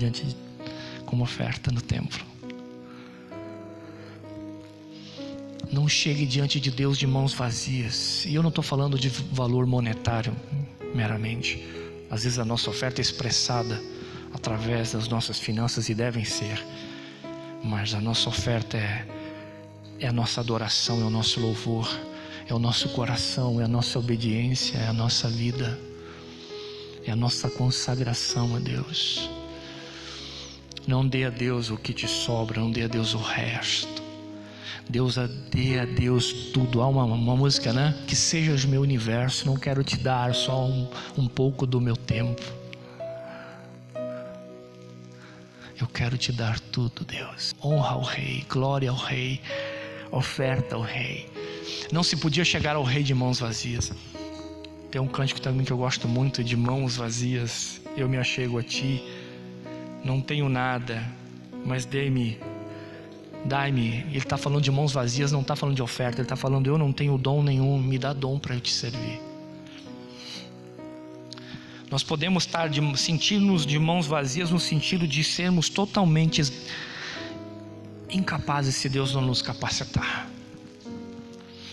como oferta no templo. Não chegue diante de Deus de mãos vazias. E eu não estou falando de valor monetário meramente. Às vezes a nossa oferta é expressada através das nossas finanças, e devem ser. Mas a nossa oferta é a nossa adoração, é o nosso louvor, é o nosso coração, é a nossa obediência, é a nossa vida, é a nossa consagração a Deus. Não dê a Deus o que te sobra, não dê a Deus o resto. Dê a Deus tudo. Há uma música, né? Que sejas meu universo, não quero te dar só um pouco do meu tempo. Eu quero te dar tudo, Deus. Honra ao Rei, glória ao Rei, oferta ao Rei. Não se podia chegar ao Rei de mãos vazias. Tem um cântico também que eu gosto muito, de mãos vazias. Eu me achego a ti, não tenho nada, mas dai-me. Ele está falando de mãos vazias, não está falando de oferta. Ele está falando: eu não tenho dom nenhum, me dá dom para eu te servir. Nós podemos sentir-nos de mãos vazias no sentido de sermos totalmente incapazes se Deus não nos capacitar,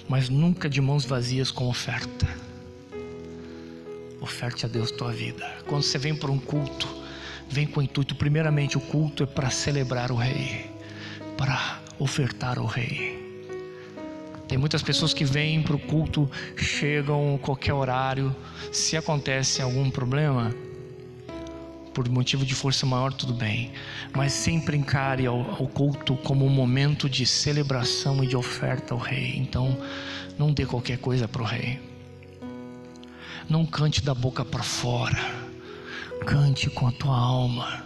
mas nunca de mãos vazias com oferta. Oferte a Deus tua vida. Quando você vem para um culto, vem com o intuito, primeiramente o culto é para celebrar o Rei, para ofertar ao Rei. Tem muitas pessoas que vêm para o culto, chegam a qualquer horário. Se acontece algum problema, por motivo de força maior, tudo bem, mas sempre encare o culto como um momento de celebração e de oferta ao Rei. Então não dê qualquer coisa para o Rei. Não cante da boca para fora, cante com a tua alma,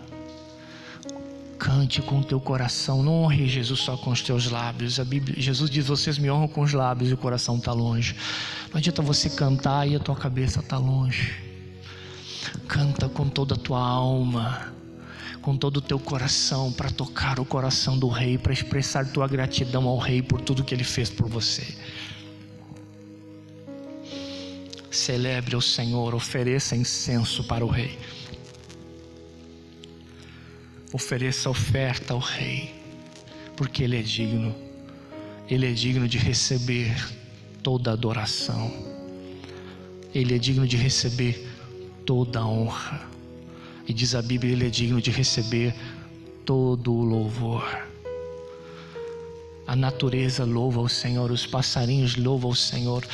cante com o teu coração. Não honre Jesus só com os teus lábios. Jesus diz: vocês me honram com os lábios e o coração está longe. Não adianta você cantar e a tua cabeça está longe. Canta com toda a tua alma, com todo o teu coração, para tocar o coração do Rei, para expressar tua gratidão ao Rei por tudo que Ele fez por você. Celebre o Senhor, ofereça incenso para o Rei. Ofereça oferta ao Rei, porque Ele é digno. Ele é digno de receber toda adoração. Ele é digno de receber toda a honra. E diz a Bíblia: Ele é digno de receber todo o louvor. A natureza louva ao Senhor, os passarinhos louvam ao Senhor.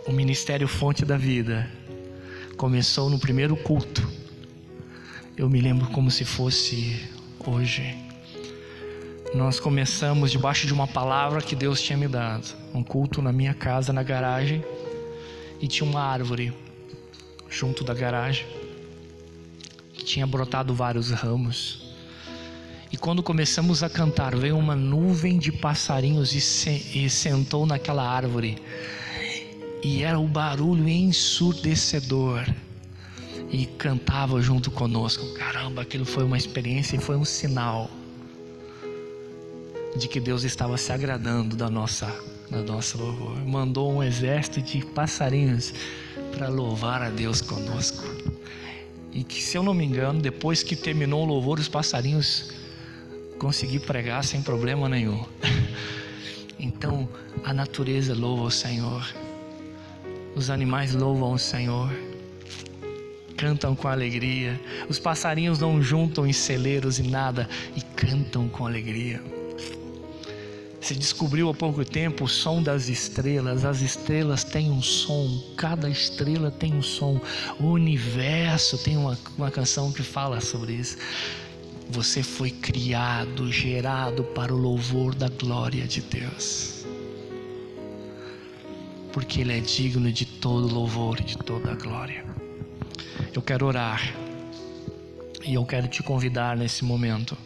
O ministério Fonte da Vida começou no primeiro culto. Eu me lembro como se fosse hoje. Nós começamos debaixo de uma palavra que Deus tinha me dado. Um culto na minha casa, na garagem, e tinha uma árvore junto da garagem que tinha brotado vários ramos. E quando começamos a cantar, veio uma nuvem de passarinhos e sentou naquela árvore. E era o barulho ensurdecedor. E cantava junto conosco. Caramba, aquilo foi uma experiência e foi um sinal de que Deus estava se agradando da nossa louvor. Mandou um exército de passarinhos para louvar a Deus conosco. E que, se eu não me engano, depois que terminou o louvor, os passarinhos conseguiram pregar sem problema nenhum. Então a natureza louva o Senhor, os animais louvam o Senhor, cantam com alegria. Os passarinhos não juntam em celeiros e nada, e cantam com alegria. Se descobriu há pouco tempo o som das estrelas. As estrelas têm um som, cada estrela tem um som. O universo tem uma canção que fala sobre isso. Você foi criado, gerado para o louvor da glória de Deus, porque Ele é digno de todo louvor e de toda a glória. Eu quero orar, e eu quero te convidar nesse momento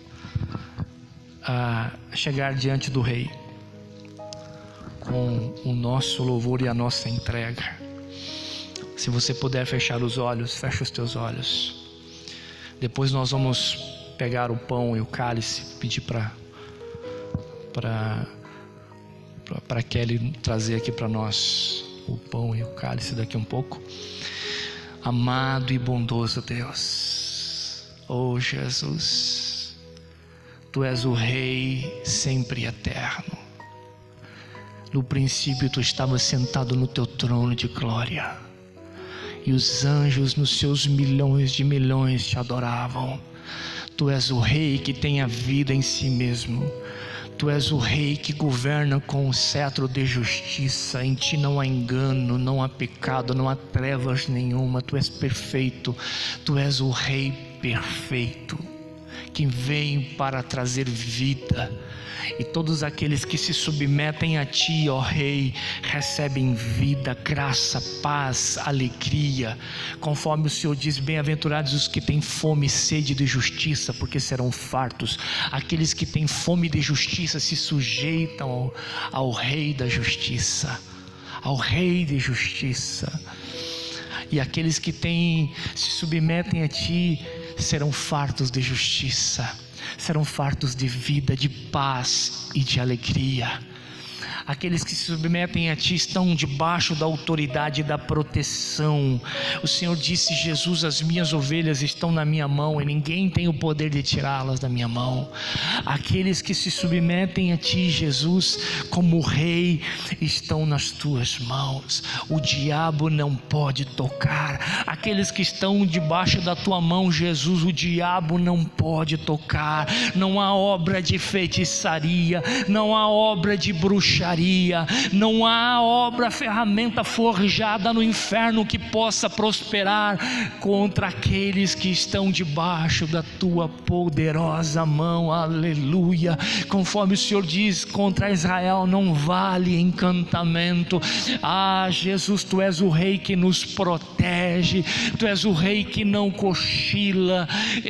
a chegar diante do Rei com o nosso louvor e a nossa entrega. Se você puder fechar os olhos, fecha os teus olhos. Depois nós vamos pegar o pão e o cálice, pedir para Kelly trazer aqui para nós o pão e o cálice daqui um pouco. Amado e bondoso Deus, oh Jesus, Tu és o Rei sempre eterno. No princípio Tu estavas sentado no Teu trono de glória, e os anjos nos seus milhões de milhões Te adoravam. Tu és o Rei que tem a vida em si mesmo. Tu és o Rei que governa com o cetro de justiça. Em Ti não há engano, não há pecado, não há trevas nenhuma. Tu és perfeito. Tu és o Rei perfeito, que veio para trazer vida. E todos aqueles que se submetem a Ti, ó Rei, recebem vida, graça, paz, alegria. Conforme o Senhor diz, bem-aventurados os que têm fome e sede de justiça, porque serão fartos. Aqueles que têm fome de justiça se sujeitam ao Rei da justiça, ao Rei de justiça. E aqueles que se submetem a Ti serão fartos de justiça, serão fartos de vida, de paz e de alegria. Aqueles que se submetem a Ti estão debaixo da autoridade e da proteção. O Senhor disse, Jesus, as minhas ovelhas estão na minha mão e ninguém tem o poder de tirá-las da minha mão. Aqueles que se submetem a Ti, Jesus, como Rei, estão nas Tuas mãos. O diabo não pode tocar. Aqueles que estão debaixo da Tua mão, Jesus, o diabo não pode tocar. Não há obra de feitiçaria, não há obra de bruxaria, não há obra, ferramenta forjada no inferno que possa prosperar contra aqueles que estão debaixo da Tua poderosa mão. Aleluia. Conforme o Senhor diz, contra Israel não vale encantamento. Jesus, Tu és o Rei que nos protege. Tu és o Rei que não cochila.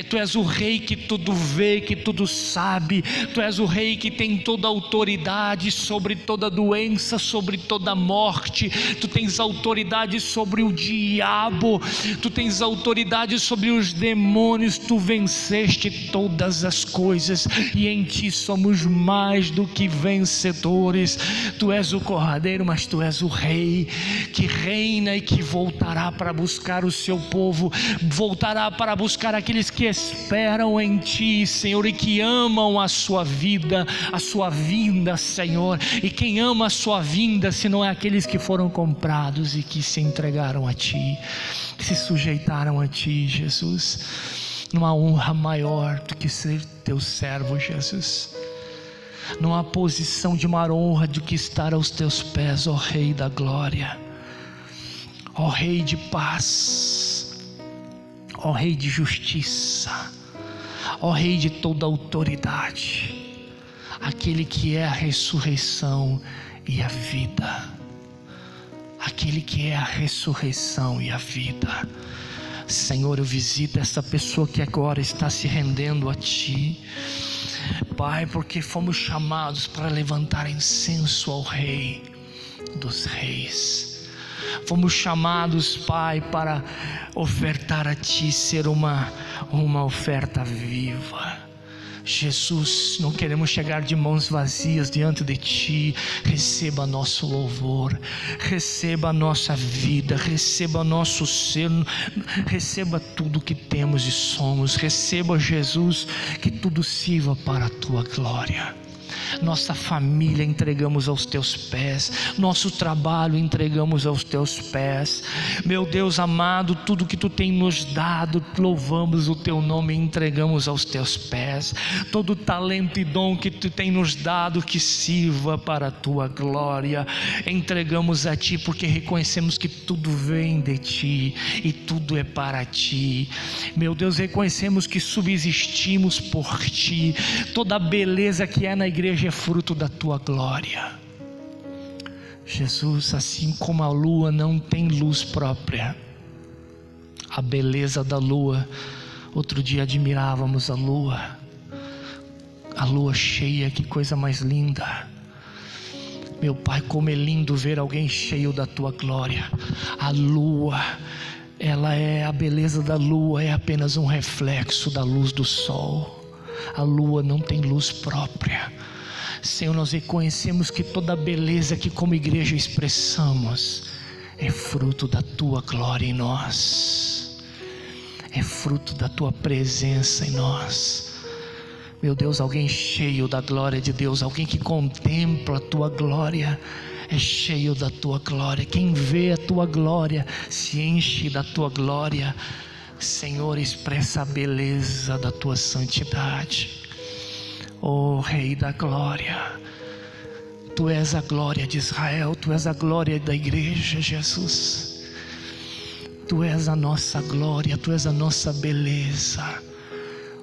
Tu és o Rei que tudo vê, que tudo sabe. Tu és o Rei que tem toda a autoridade sobre toda doença, sobre toda morte. Tu tens autoridade sobre o diabo. Tu tens autoridade sobre os demônios. Tu venceste todas as coisas e em Ti somos mais do que vencedores. Tu és o Cordeiro, mas Tu és o Rei que reina e que voltará para buscar o seu povo, voltará para buscar aqueles que esperam em Ti, Senhor, e que amam a Sua vida, a Sua vinda, Senhor. E quem ama a Sua vinda, se não é aqueles que foram comprados e que se entregaram a Ti, que se sujeitaram a Ti, Jesus. Não há honra maior do que ser Teu servo, Jesus. Não há posição de maior honra do que estar aos Teus pés, ó Rei da glória, ó Rei de paz, ó Rei de justiça, ó Rei de toda autoridade, aquele que é a ressurreição e a vida, aquele que é a ressurreição e a vida. Senhor, eu visito essa pessoa que agora está se rendendo a Ti. Pai, porque fomos chamados para levantar incenso ao Rei dos Reis. Fomos chamados, Pai, para ofertar a Ti, ser uma oferta viva. Jesus, não queremos chegar de mãos vazias diante de Ti. Receba nosso louvor, receba a nossa vida, receba nosso ser, receba tudo que temos e somos. Receba, Jesus, que tudo sirva para a Tua glória. Nossa família entregamos aos Teus pés, nosso trabalho entregamos aos Teus pés. Meu Deus amado, tudo que Tu tem nos dado, louvamos o Teu nome e entregamos aos Teus pés. Todo talento e dom que Tu tem nos dado, que sirva para a Tua glória, entregamos a Ti, porque reconhecemos que tudo vem de Ti e tudo é para Ti. Meu Deus, reconhecemos que subsistimos por Ti. Toda a beleza que é na igreja é fruto da Tua glória. Jesus, assim como a lua não tem luz própria, a beleza da lua, outro dia admirávamos a lua cheia, que coisa mais linda. Meu Pai, como é lindo ver alguém cheio da Tua glória. A lua, ela é, a beleza da lua é apenas um reflexo da luz do sol. A lua não tem luz própria. Senhor, nós reconhecemos que toda a beleza que como igreja expressamos é fruto da Tua glória em nós, é fruto da Tua presença em nós. Meu Deus, alguém cheio da glória de Deus, alguém que contempla a Tua glória, é cheio da Tua glória. Quem vê a Tua glória se enche da Tua glória. Senhor, expressa a beleza da Tua santidade. Oh Rei da glória, Tu és a glória de Israel, Tu és a glória da igreja, Jesus. Tu és a nossa glória, Tu és a nossa beleza.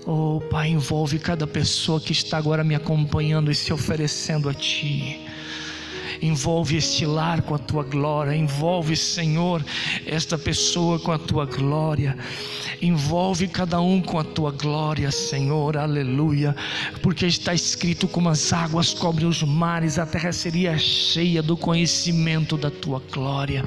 Oh Pai, envolve cada pessoa que está agora me acompanhando e se oferecendo a Ti. Envolve este lar com a Tua glória. Envolve, Senhor, esta pessoa com a Tua glória. Envolve cada um com a Tua glória, Senhor, aleluia. Porque está escrito: como as águas cobrem os mares, a terra seria cheia do conhecimento da Tua glória.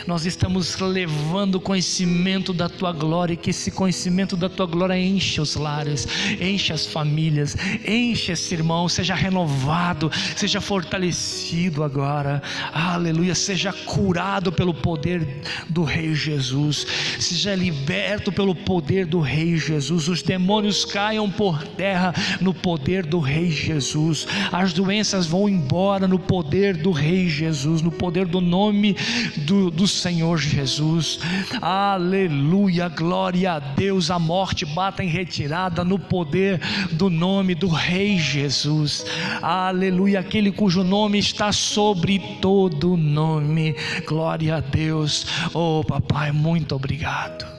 Nós estamos levando o conhecimento da Tua glória, e que esse conhecimento da Tua glória enche os lares, enche as famílias, enche esse irmão, seja renovado, seja fortalecido agora, aleluia. Seja curado pelo poder do Rei Jesus, seja liberto pelo poder do Rei Jesus. Os demônios caiam por terra no poder do Rei Jesus. As doenças vão embora no poder do Rei Jesus, no poder do nome do Senhor Jesus. Aleluia, glória a Deus. A morte bata em retirada no poder do nome do Rei Jesus. Aleluia, aquele cujo nome está sobre todo nome. Glória a Deus. Oh papai, muito obrigado.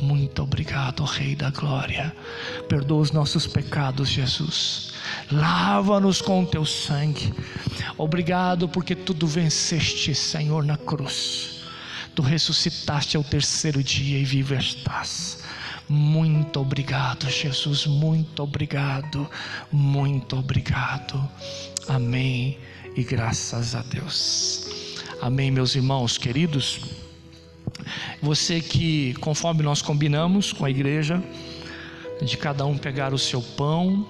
Muito obrigado, Rei da glória. Perdoa os nossos pecados, Jesus. Lava-nos com o Teu sangue. Obrigado porque tudo venceste, Senhor, na cruz. Tu ressuscitaste ao terceiro dia e vivo estás. Muito obrigado, Jesus. Muito obrigado. Muito obrigado. Amém. E graças a Deus. Amém, meus irmãos queridos. Você que, conforme nós combinamos com a igreja, de cada um pegar o seu pão,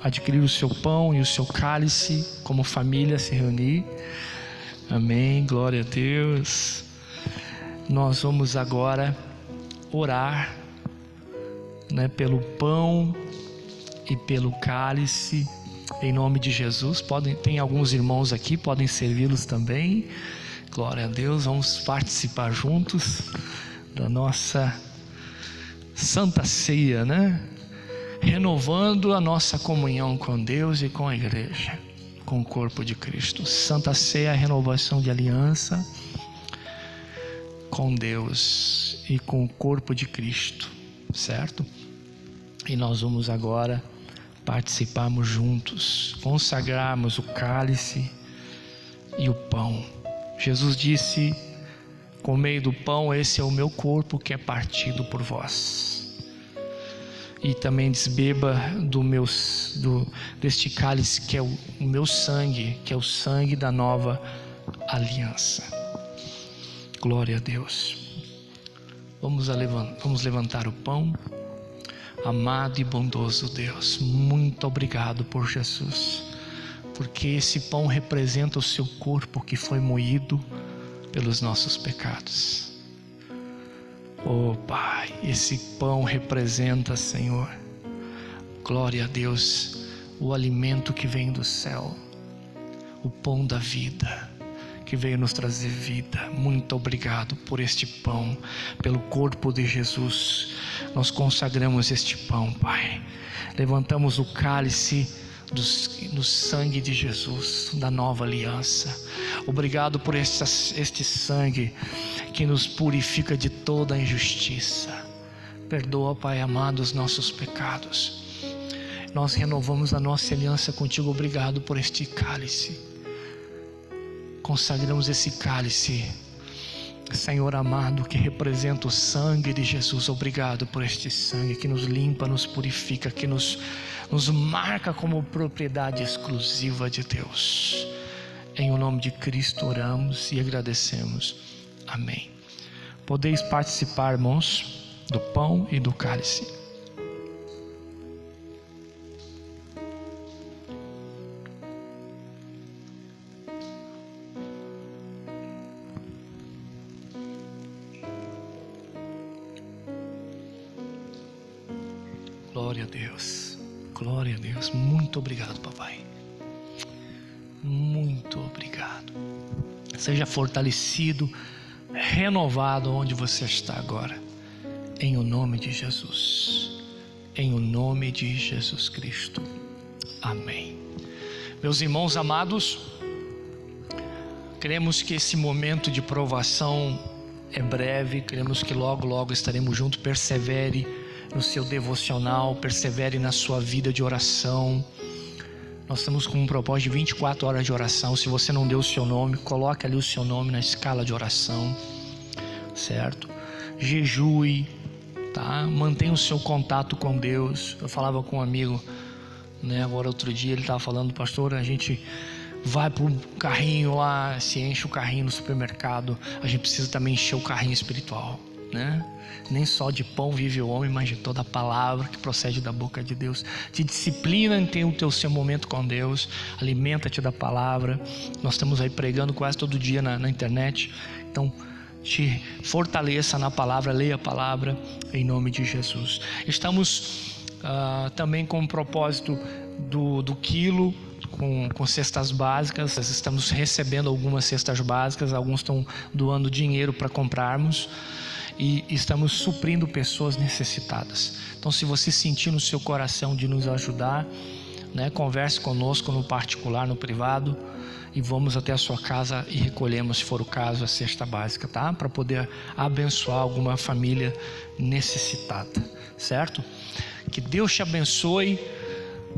adquirir o seu pão e o seu cálice, como família se reunir. Amém, glória a Deus. Nós vamos agora orar, pelo pão e pelo cálice, em nome de Jesus. Tem alguns irmãos aqui, podem servi-los também. Glória a Deus. Vamos participar juntos da nossa Santa Ceia, renovando a nossa comunhão com Deus e com a igreja, com o corpo de Cristo. Santa Ceia é a renovação de aliança com Deus e com o corpo de Cristo, certo? E nós vamos agora participarmos juntos, consagrarmos o cálice e o pão. Jesus disse: comei do pão, esse é o meu corpo que é partido por vós. e também diz: beba deste cálice que é o meu sangue, que é o sangue da nova aliança. Glória a Deus. Vamos levantar o pão. Amado e bondoso Deus, muito obrigado por Jesus, porque esse pão representa o seu corpo que foi moído pelos nossos pecados. Oh Pai, esse pão representa, Senhor, glória a Deus, o alimento que vem do céu, o pão da vida, que veio nos trazer vida. Muito obrigado por este pão, pelo corpo de Jesus. Nós consagramos este pão, Pai. Levantamos o cálice do sangue de Jesus, da nova aliança. Obrigado por este sangue que nos purifica de toda injustiça. Perdoa, Pai amado, os nossos pecados. Nós renovamos a nossa aliança contigo. Obrigado por este cálice. Consagramos esse cálice, Senhor amado, que representa o sangue de Jesus. Obrigado por este sangue que nos limpa, nos purifica, que nos marca como propriedade exclusiva de Deus. Em o nome de Cristo oramos e agradecemos. Amém. Podeis participar, irmãos, do pão e do cálice. Glória a Deus, glória a Deus. Muito obrigado, papai. Muito obrigado. Seja fortalecido, renovado onde você está agora, em o nome de Jesus, em o nome de Jesus Cristo. Amém. Meus irmãos amados, cremos que esse momento de provação é breve, cremos que logo estaremos juntos. Persevere no seu devocional, persevere na sua vida de oração. Nós estamos com um propósito de 24 horas de oração. Se você não deu o seu nome, coloque ali o seu nome na escala de oração, certo? Jejue, tá? Mantenha o seu contato com Deus. Eu falava com um amigo, né? Agora outro dia ele estava falando: pastor, a gente vai para um carrinho lá, se enche o carrinho no supermercado, a gente precisa também encher o carrinho espiritual, né? Nem só de pão vive o homem, mas de toda a palavra que procede da boca de Deus. Te disciplina em ter o seu momento com Deus. Alimenta-te da palavra. Nós estamos aí pregando quase todo dia na internet. Então te fortaleça na palavra, leia a palavra em nome de Jesus. Estamos também com o propósito do quilo, com cestas básicas. Estamos recebendo algumas cestas básicas. Alguns estão doando dinheiro para comprarmos. E estamos suprindo pessoas necessitadas. Então, se você sentir no seu coração de nos ajudar, né, converse conosco no particular, no privado, e vamos até a sua casa e recolhemos, se for o caso, a cesta básica, tá? Para poder abençoar alguma família necessitada, certo? Que Deus te abençoe.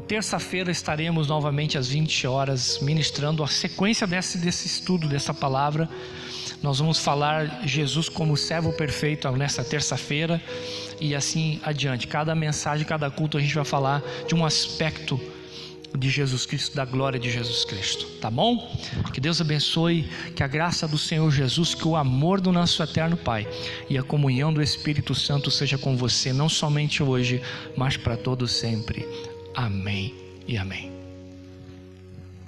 Terça-feira estaremos novamente às 20 horas ministrando a sequência desse estudo, dessa palavra. Nós vamos falar Jesus como servo perfeito nessa terça-feira e assim adiante. Cada mensagem, cada culto a gente vai falar de um aspecto de Jesus Cristo, da glória de Jesus Cristo, tá bom? Que Deus abençoe, que a graça do Senhor Jesus, que o amor do nosso eterno Pai e a comunhão do Espírito Santo seja com você, não somente hoje, mas para todos sempre. Amém e amém.